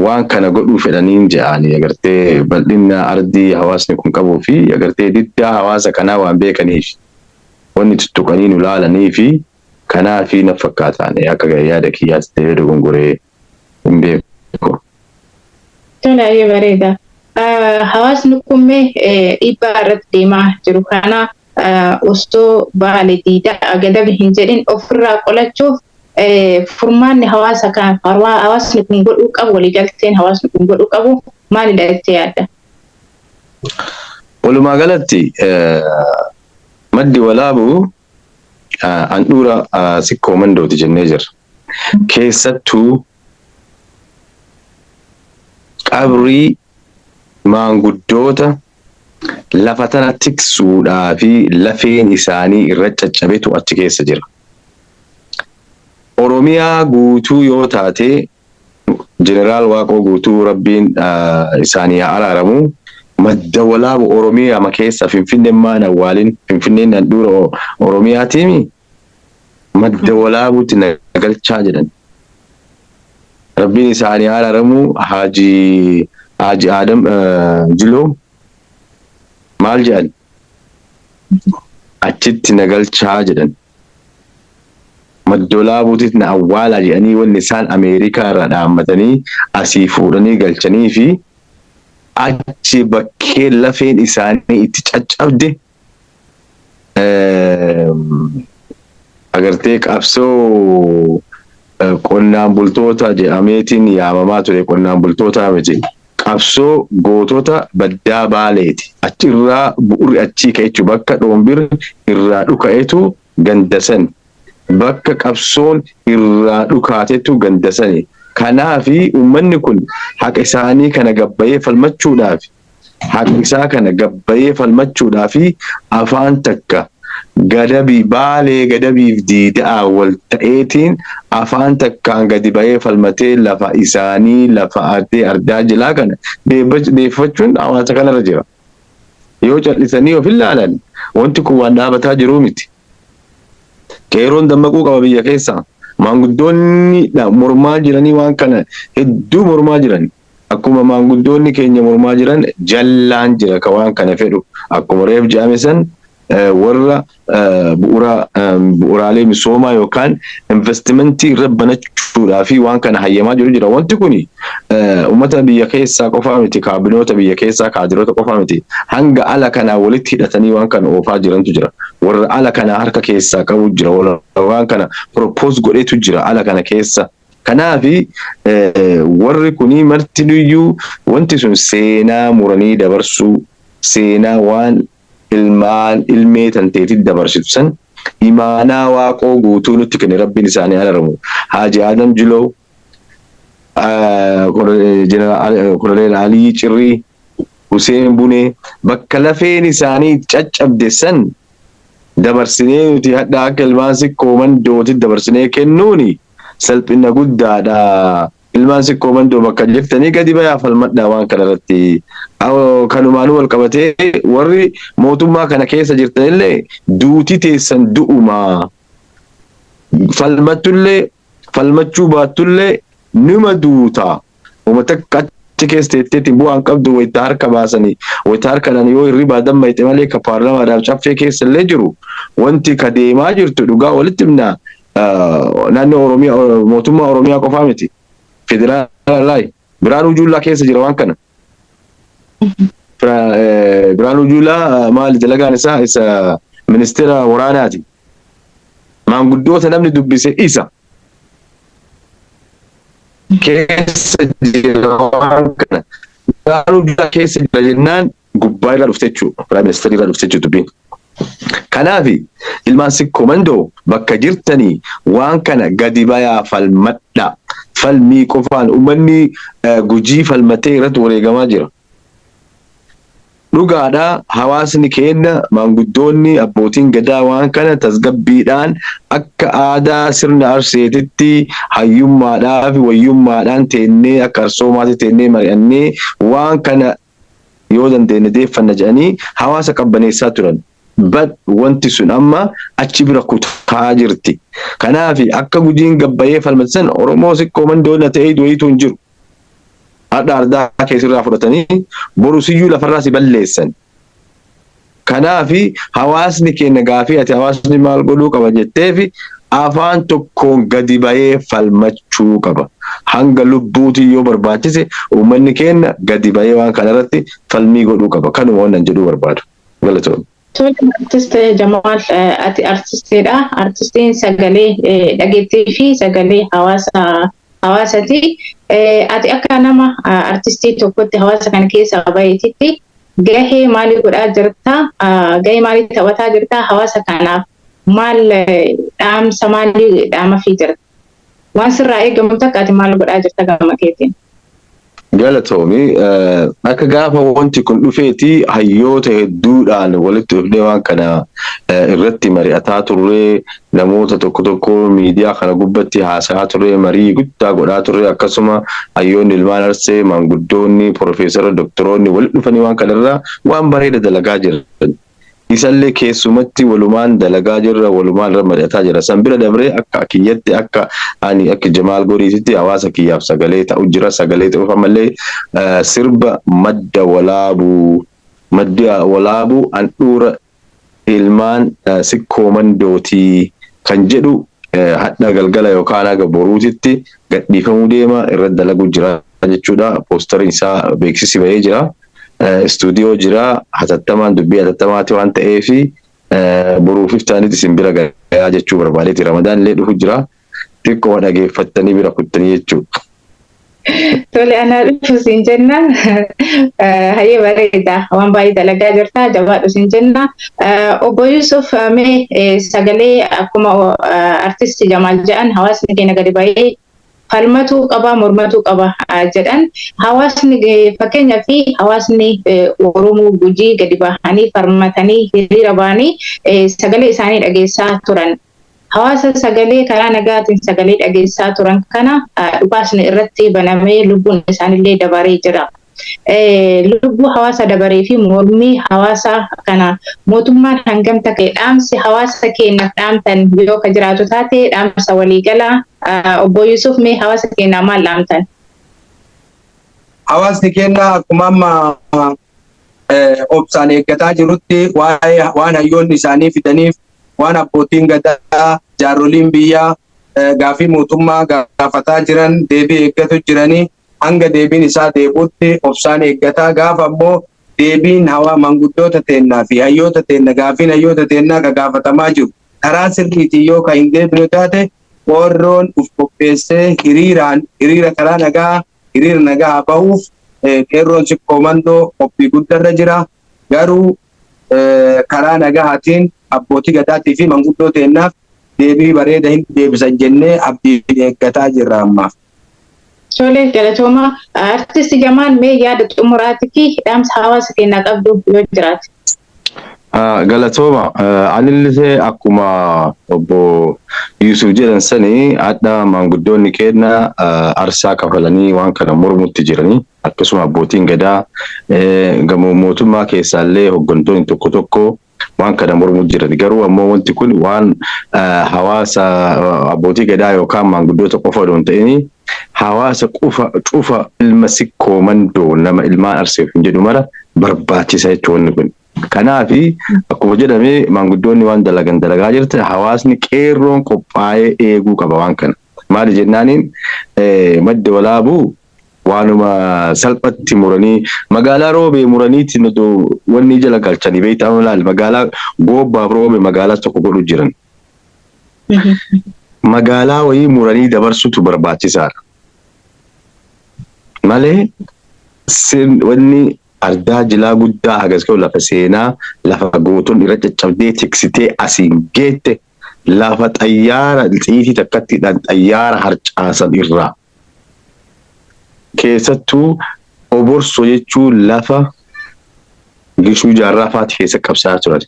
waan kana godhuu fedhaniin jedhanii agartee bal'ina ardii hawaasni kun qabuu fi agartee diddaa hawaasa kanaa waan beekaniif wanni tuttuqanii nu laalanii fi kanaaf na fakkaataan akka yaada kiyyaatti ta'ee dogongoree hin beeku. Tole bareeda. Hawaasni kun dhiibbaa irratti deemaa jiru kana osoo Baalee diidaa gadabi hin jedhin ofirraa qolachuuf furmaanni hawaasa kan hawaasni kun godhuu qabu waliigalteen hawaasni kun godhuu qabu maalidha jettee yaadda? Walumaa galatti maddi walaabuu handhuura sikkoo mandooti jennee jirra. Keessattuu qabrii maanguddoota lafa tana tiksuudhaa fi lafeen isaanii irra caccabetu achi keessa jira. Oromiyaa guutuu yoo taate Jeneraal Waaqoo guutuu rabbiin isaanii araaramu madda walaabu Oromiyaa ma keessa Finfinneen maan awwaalin Finfinneen handhuura Oromiyaatiimi madda walaabuutti nagalchaa jedhan. Rabbiin isaanii araaramu Haaji Adam Jiloo maal jedhan achitti nagalchaa jedhan. Madda walaabuutti na awwaala jedhanii wanni isaan Ameerikaa irraa dhaammatanii asii fuudhanii galchanii fi achi bakkee lafeen isaanii itti caccabde agartee qabsoo qonnaan bultoota jedhameetiin yaamamaa ture qonnaan bultoota miti. Qabsoo gootota baddaa Baaleeti. Achirraa bu'uuri achii ka'echu bakka Dhoombir irraa dhuka'etu gandasan. Bakka qabsoon irraa dhukaatetu gandasani. Kanaafi uummanni kun haqa isaanii kana gabbayee falmachuudhaaf haqa isaa kana gabbayee falmachuudhaaf afaan takka gadabii Baalee gadabiif diidaa wal ta'eetiin afaan takkaan gadi bayee falmatee lafa isaanii lafa ardaa jilaa kana deeffachuun hawaasa kanarra jira. yoo callisanii of ilaalan wanti kun waan dhaabataa jiru miti. Qeerroon dammaquu qaba biyya keessaa. Maanguddoonni mormaa jiranii waan kana hedduu mormaa jiran. Akkuma maanguddoonni keenya mormaa jiran jallaan jira ka waan kana fedhu. Akkuma reef jedhame san warra bu'uuraalee misoomaa yookaan investimentii irra banachuudhaa fi waan kana hayyamaa jiru jira. Wanti kuni uummata biyya keessaa qofaa miti, kaabinoota biyya keessaa kaadiroota qofaa miti. Hanga ala kanaa walitti hidhatanii waan kana oofaa jirantu jira. Warra ala kanaa harka keessaa qabu jira. Waan kana propose godhetu jira ala kana keessa. Kanaafi warri kuni martinuyyuu wanti sun seenaa muranii dabarsuu, seenaa waan ilmee tanteetti dabarsitu san imaanaa waaqoo guutuu nutti kenne rabbiin isaanii alaramu. Haaji Adam Jiloo, Koloneel Alii Cirrii, Huseen Bunee bakka lafeen isaanii caccabde san dabarsinee nuti hadda akka ilmaan sikkoo mandootti dabarsinee kennuuni salphina guddaadha. Ilmaan sikkoo mandoo bakka jirtanii gadi bayaa falmadhaa waan kana irratti. Kanumaan wal qabatee warri mootummaa kana keessa jirtanillee duuti teessan du'uma. Falmattullee falmachuu baattullee numa duuta. Uummata achi keessa teetteetti bu'aan qabdu wayita harka baasanii wayita harkadhaan yoo hirribaa dammayte malee ka paarlamaadhaaf caffee keessa illee jiru wanti ka deemaa jirtu dhugaa walitti himnaa naannoo Oromiyaa mootummaa Oromiyaa qofaa miti. Federaalaa Biraanuu Juullaa keessa jira waan kana. Biraanuu Juullaa maali dalagaan isaa isa ministeera waraanaati. Maanguddoota namni dubbise isa. Keessa jira waan kana. Biraanuu Juullaa keessa jira jennaan gubbaa irraa dhufte jechuudha. Piraayim ministeerri irraa dhufte jechuudha dubbiin. Kanaafi ilmaan sikkoo mandoo bakka jirtanii waan kana gadi bayaa falmadhaa. Falmii qofaan uummanni Gujii falmatee irratti wareegamaa jira. Dhugaadhaa hawaasni keenya maanguddoonni abbootiin gadaa waan kana tasgabbiidhaan akka aadaa sirna arseetitti hayyummaadhaa fi wayyummaadhaan teennee akka arsoomaatti teennee mari'annee waan kana yoo dandeenye deeffanna jedhanii hawaasa qabbaneessaa turan. Wanti sun amma achi bira kutaa jirti. Kanaafi akka Gujiin gabbayee falmatan Oromoo sikkoo mandoona ta'ee wayiitu hin jiru. Hadha ardaa keessirraa fudhatanii borusiyyuu lafarraa si balleessan. Kanaafi hawaasni keenya gaafii ati hawaasni maal godhuu qaba jetteefi afaan tokkoon gadi bayee falmachuu qaba. Hanga lubbuutii yoo barbaachise uummanni keenya gadi bayee waan kanarratti falmii godhuu qaba. Kanuma wannan jedhuu barbaadu. Galatoomne. Artist Jamaal ati artistiidha. Artistiin sagalee dhageettii fi sagalee hawaasati. Ati akka nama artistii tokkotti hawaasa kana keessa baay'eetitti gahee maalii godhaa jirta? Gahee maalii taphataa jirta? Hawaasa kanaaf maal dhaamsa maalii dhaamafii jirta? Waan sirraa eegamu takka ati maal godhaa jirta gama keetiin? Galatoomii akka gaafa wanti kun dhufeeti hayyoota hedduudhaan walitti dhufnee waan kana irratti mari'ataa turre namoota tokko miidiyaa kana gubbatti haasaa turre marii guddaa godhaa turre akkasuma hayyoonni ilmaan arsee maanguddoonni piroofeesara doktoroonni walitti dhufanii waan kanarraa waan bareeda dalagaa jiran. Isallee keessumatti walumaan dalagaa jirra walumaan irra mari'ataa jira. San bira dabree akka kiyyatti akka ani akka Jamaal Goriititti hawaasa kiyyaaf sagalee ta'u jira. Sagalee ta'uuf ammallee sirba madda walaabuu handhuura ilmaan sikkoo mandootii kan jedhu hadha galgala yookaan aga boruutitti gadhiifamuu deema irra dalaguu jira jechuudha. Poostariin isaa beeksisi bahee jira. Studio jira hatattamaan dubbii hatattamaati waan ta'eefi boruuf iftaanitti isin bira gahaa jechuu barbaadeeti. Ramadaan illee dhufu jira xiqqoo dhageeffattanii bira kuttanii jechuudha. Tole ana dhufu siin jenna. Hayyee bareeda waan baay'ee dalagaa jirta jabaadhu siin jenna. Obbo Yusuf mee sagalee akkuma artisti Jamaal jedhan hawaasni keenya gadi baay'ee falmatuu qaba mormatuu qaba jedhan hawaasni fakkeenyaa fi hawaasni Oromoo Gujii gadi bahanii falmatanii hiriira bahanii sagalee isaanii dhageessaa turan. Hawaasa sagalee karaa nagaatiin sagalee dhageessaa turan kana dhukaasni irratti banamee lubbuun isaanillee dabaree jira. lubbuu hawaasa dabaree fi mormii hawaasa kana mootummaan hangam ta'e dhaamsi hawaasa keenyaaf dhaamtan yoo ka jiraatu taate dhaamsa waliigalaa obbo Yusuf mee hawaasa keenyaa maal dhaamtan? Hawaasni keenya akkuma amma obsaan eeggataa jirutti waan hayyoonni isaanii fidaniif waan abbootiin gadaa jaaroliin biyyaa gaafii mootummaa gaafataa jiran deebii eeggatu jiranii hanga deebiin isaa deebuutti obsaan eeggataa gaafa ammoo deebiin manguddoota teennaa fi hayyoota teenna gaafiin hayyoota teennaa ka gaafatamaa jiru karaa sirriitii yoo ka hin deebinu taate warroon uf qopheessee hiriira karaa nagaa hiriira nagaa bahuuf qeerroon sikkoomandoo qophii guddarra jira garuu karaa nagaatiin abbootii gadaatii fi manguddoo teennaaf deebii bareeda hin deebisan jennee abdii eeggataa jirra ammaaf. Tole galatooma artisti Jamaal mee yaada xumuraatii fi dhaamsa hawaasa keenyaa qabdu yoo jiraate. Galatooma anillee akkuma obbo Yusuf jedhan sanii adda manguddoonni keenya arsaa kafalanii waan kana mormutti jiranii akkasuma abbootiin gadaa gamoo mootummaa keessaallee hooggantoonni tokko tokko waan kana mormu jiran garuu ammoo wanti kun waan hawaasa abbootii gadaa yookaan manguddoota qofa odoon ta'ini hawaasa cufa ilma sikkoomandoo nama ilmaan arseef hin jedhu mara barbaachisa jechuun kun. Kanaafi akkuma jedhame manguddoonni waan dalagaa jirte hawaasni qeerroon qophaa'ee eeguu qaba waan kana. Maali jennaaniin madda walaabuu waanuma salphatti muranii magaalaa roobee muraniitti wanni jala galchanii beektaa laal magaalaa goobbaaf roobee magaalaa tokko godhu jiran. Magaalaa wayii muranii dabarsutu barbaachisaadha. Malee wanni ardaa jilaa guddaa hagas ka'u lafa seenaa lafa gooton irra caccabdee tiksitee asiin geette lafa xayyaara xiitii takkattiidhaan xayyaara harcaasan irraa. Keessattuu oborso jechuun lafa gishuu jaarraa faati keessa qabsaa turan.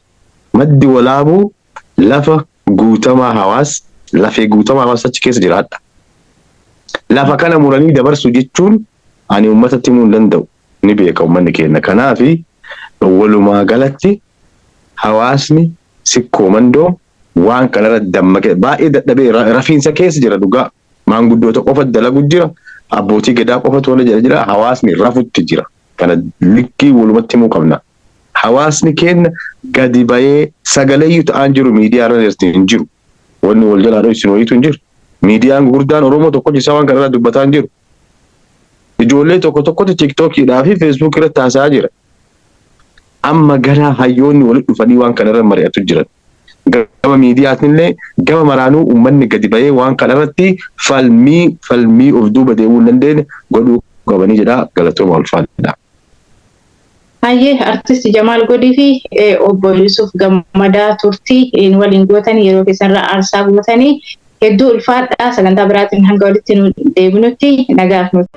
Maddi walaabuu lafa guutamaa hawaas lafee guutamaa hawaas achi keessa jiraadha. Lafa kana muranii dabarsu jechuun ani uummatatti himuu hin danda'u. Ni beeka uummanni keenya. Kanaafi walumaa galatti hawaasni sikkoomandoo waan kanarra dammaqee baay'ee dadhabee rafiinsa keessa jira dhugaa. Maanguddoota qofa dalagu jira. Abbootii gadaa qofa tola jira. Hawaasni rafutti jira. Kana likkii walumatti himuu qabna. Hawaasni keenya gadi bahee sagaleeyyuu ta'an jiru miidiyaa irra hin jiru. Wanni wal jalaa dhoo isin wayiitu hin jiru. Miidiyaan gurguddaan Oromoo tokko isaa waan kanarraa dubbataa hin jiru. Ijoollee tokko tokkotti TikTokiidhaa fi Facebook irratti haasa'aa jira. Amma gara hayyoonni walitti dhufanii waan kanarra mari'atu jiran. Gama miidiyaatillee gama maraanuu uummanni gadi bahee waan kanarratti falmii of duuba deemuu hin dandeenye godhuu qabanii jedha galatooma ulfaadha. Hayyee artisti Jamaal Godii fi obbo Yusuf Gammadaa turtii waliin gootanii yeroo keessanirraa aarsaa gootanii hedduu ulfaadhaa sagantaa biraatiin hanga walitti deebinutti nagaaf nuti.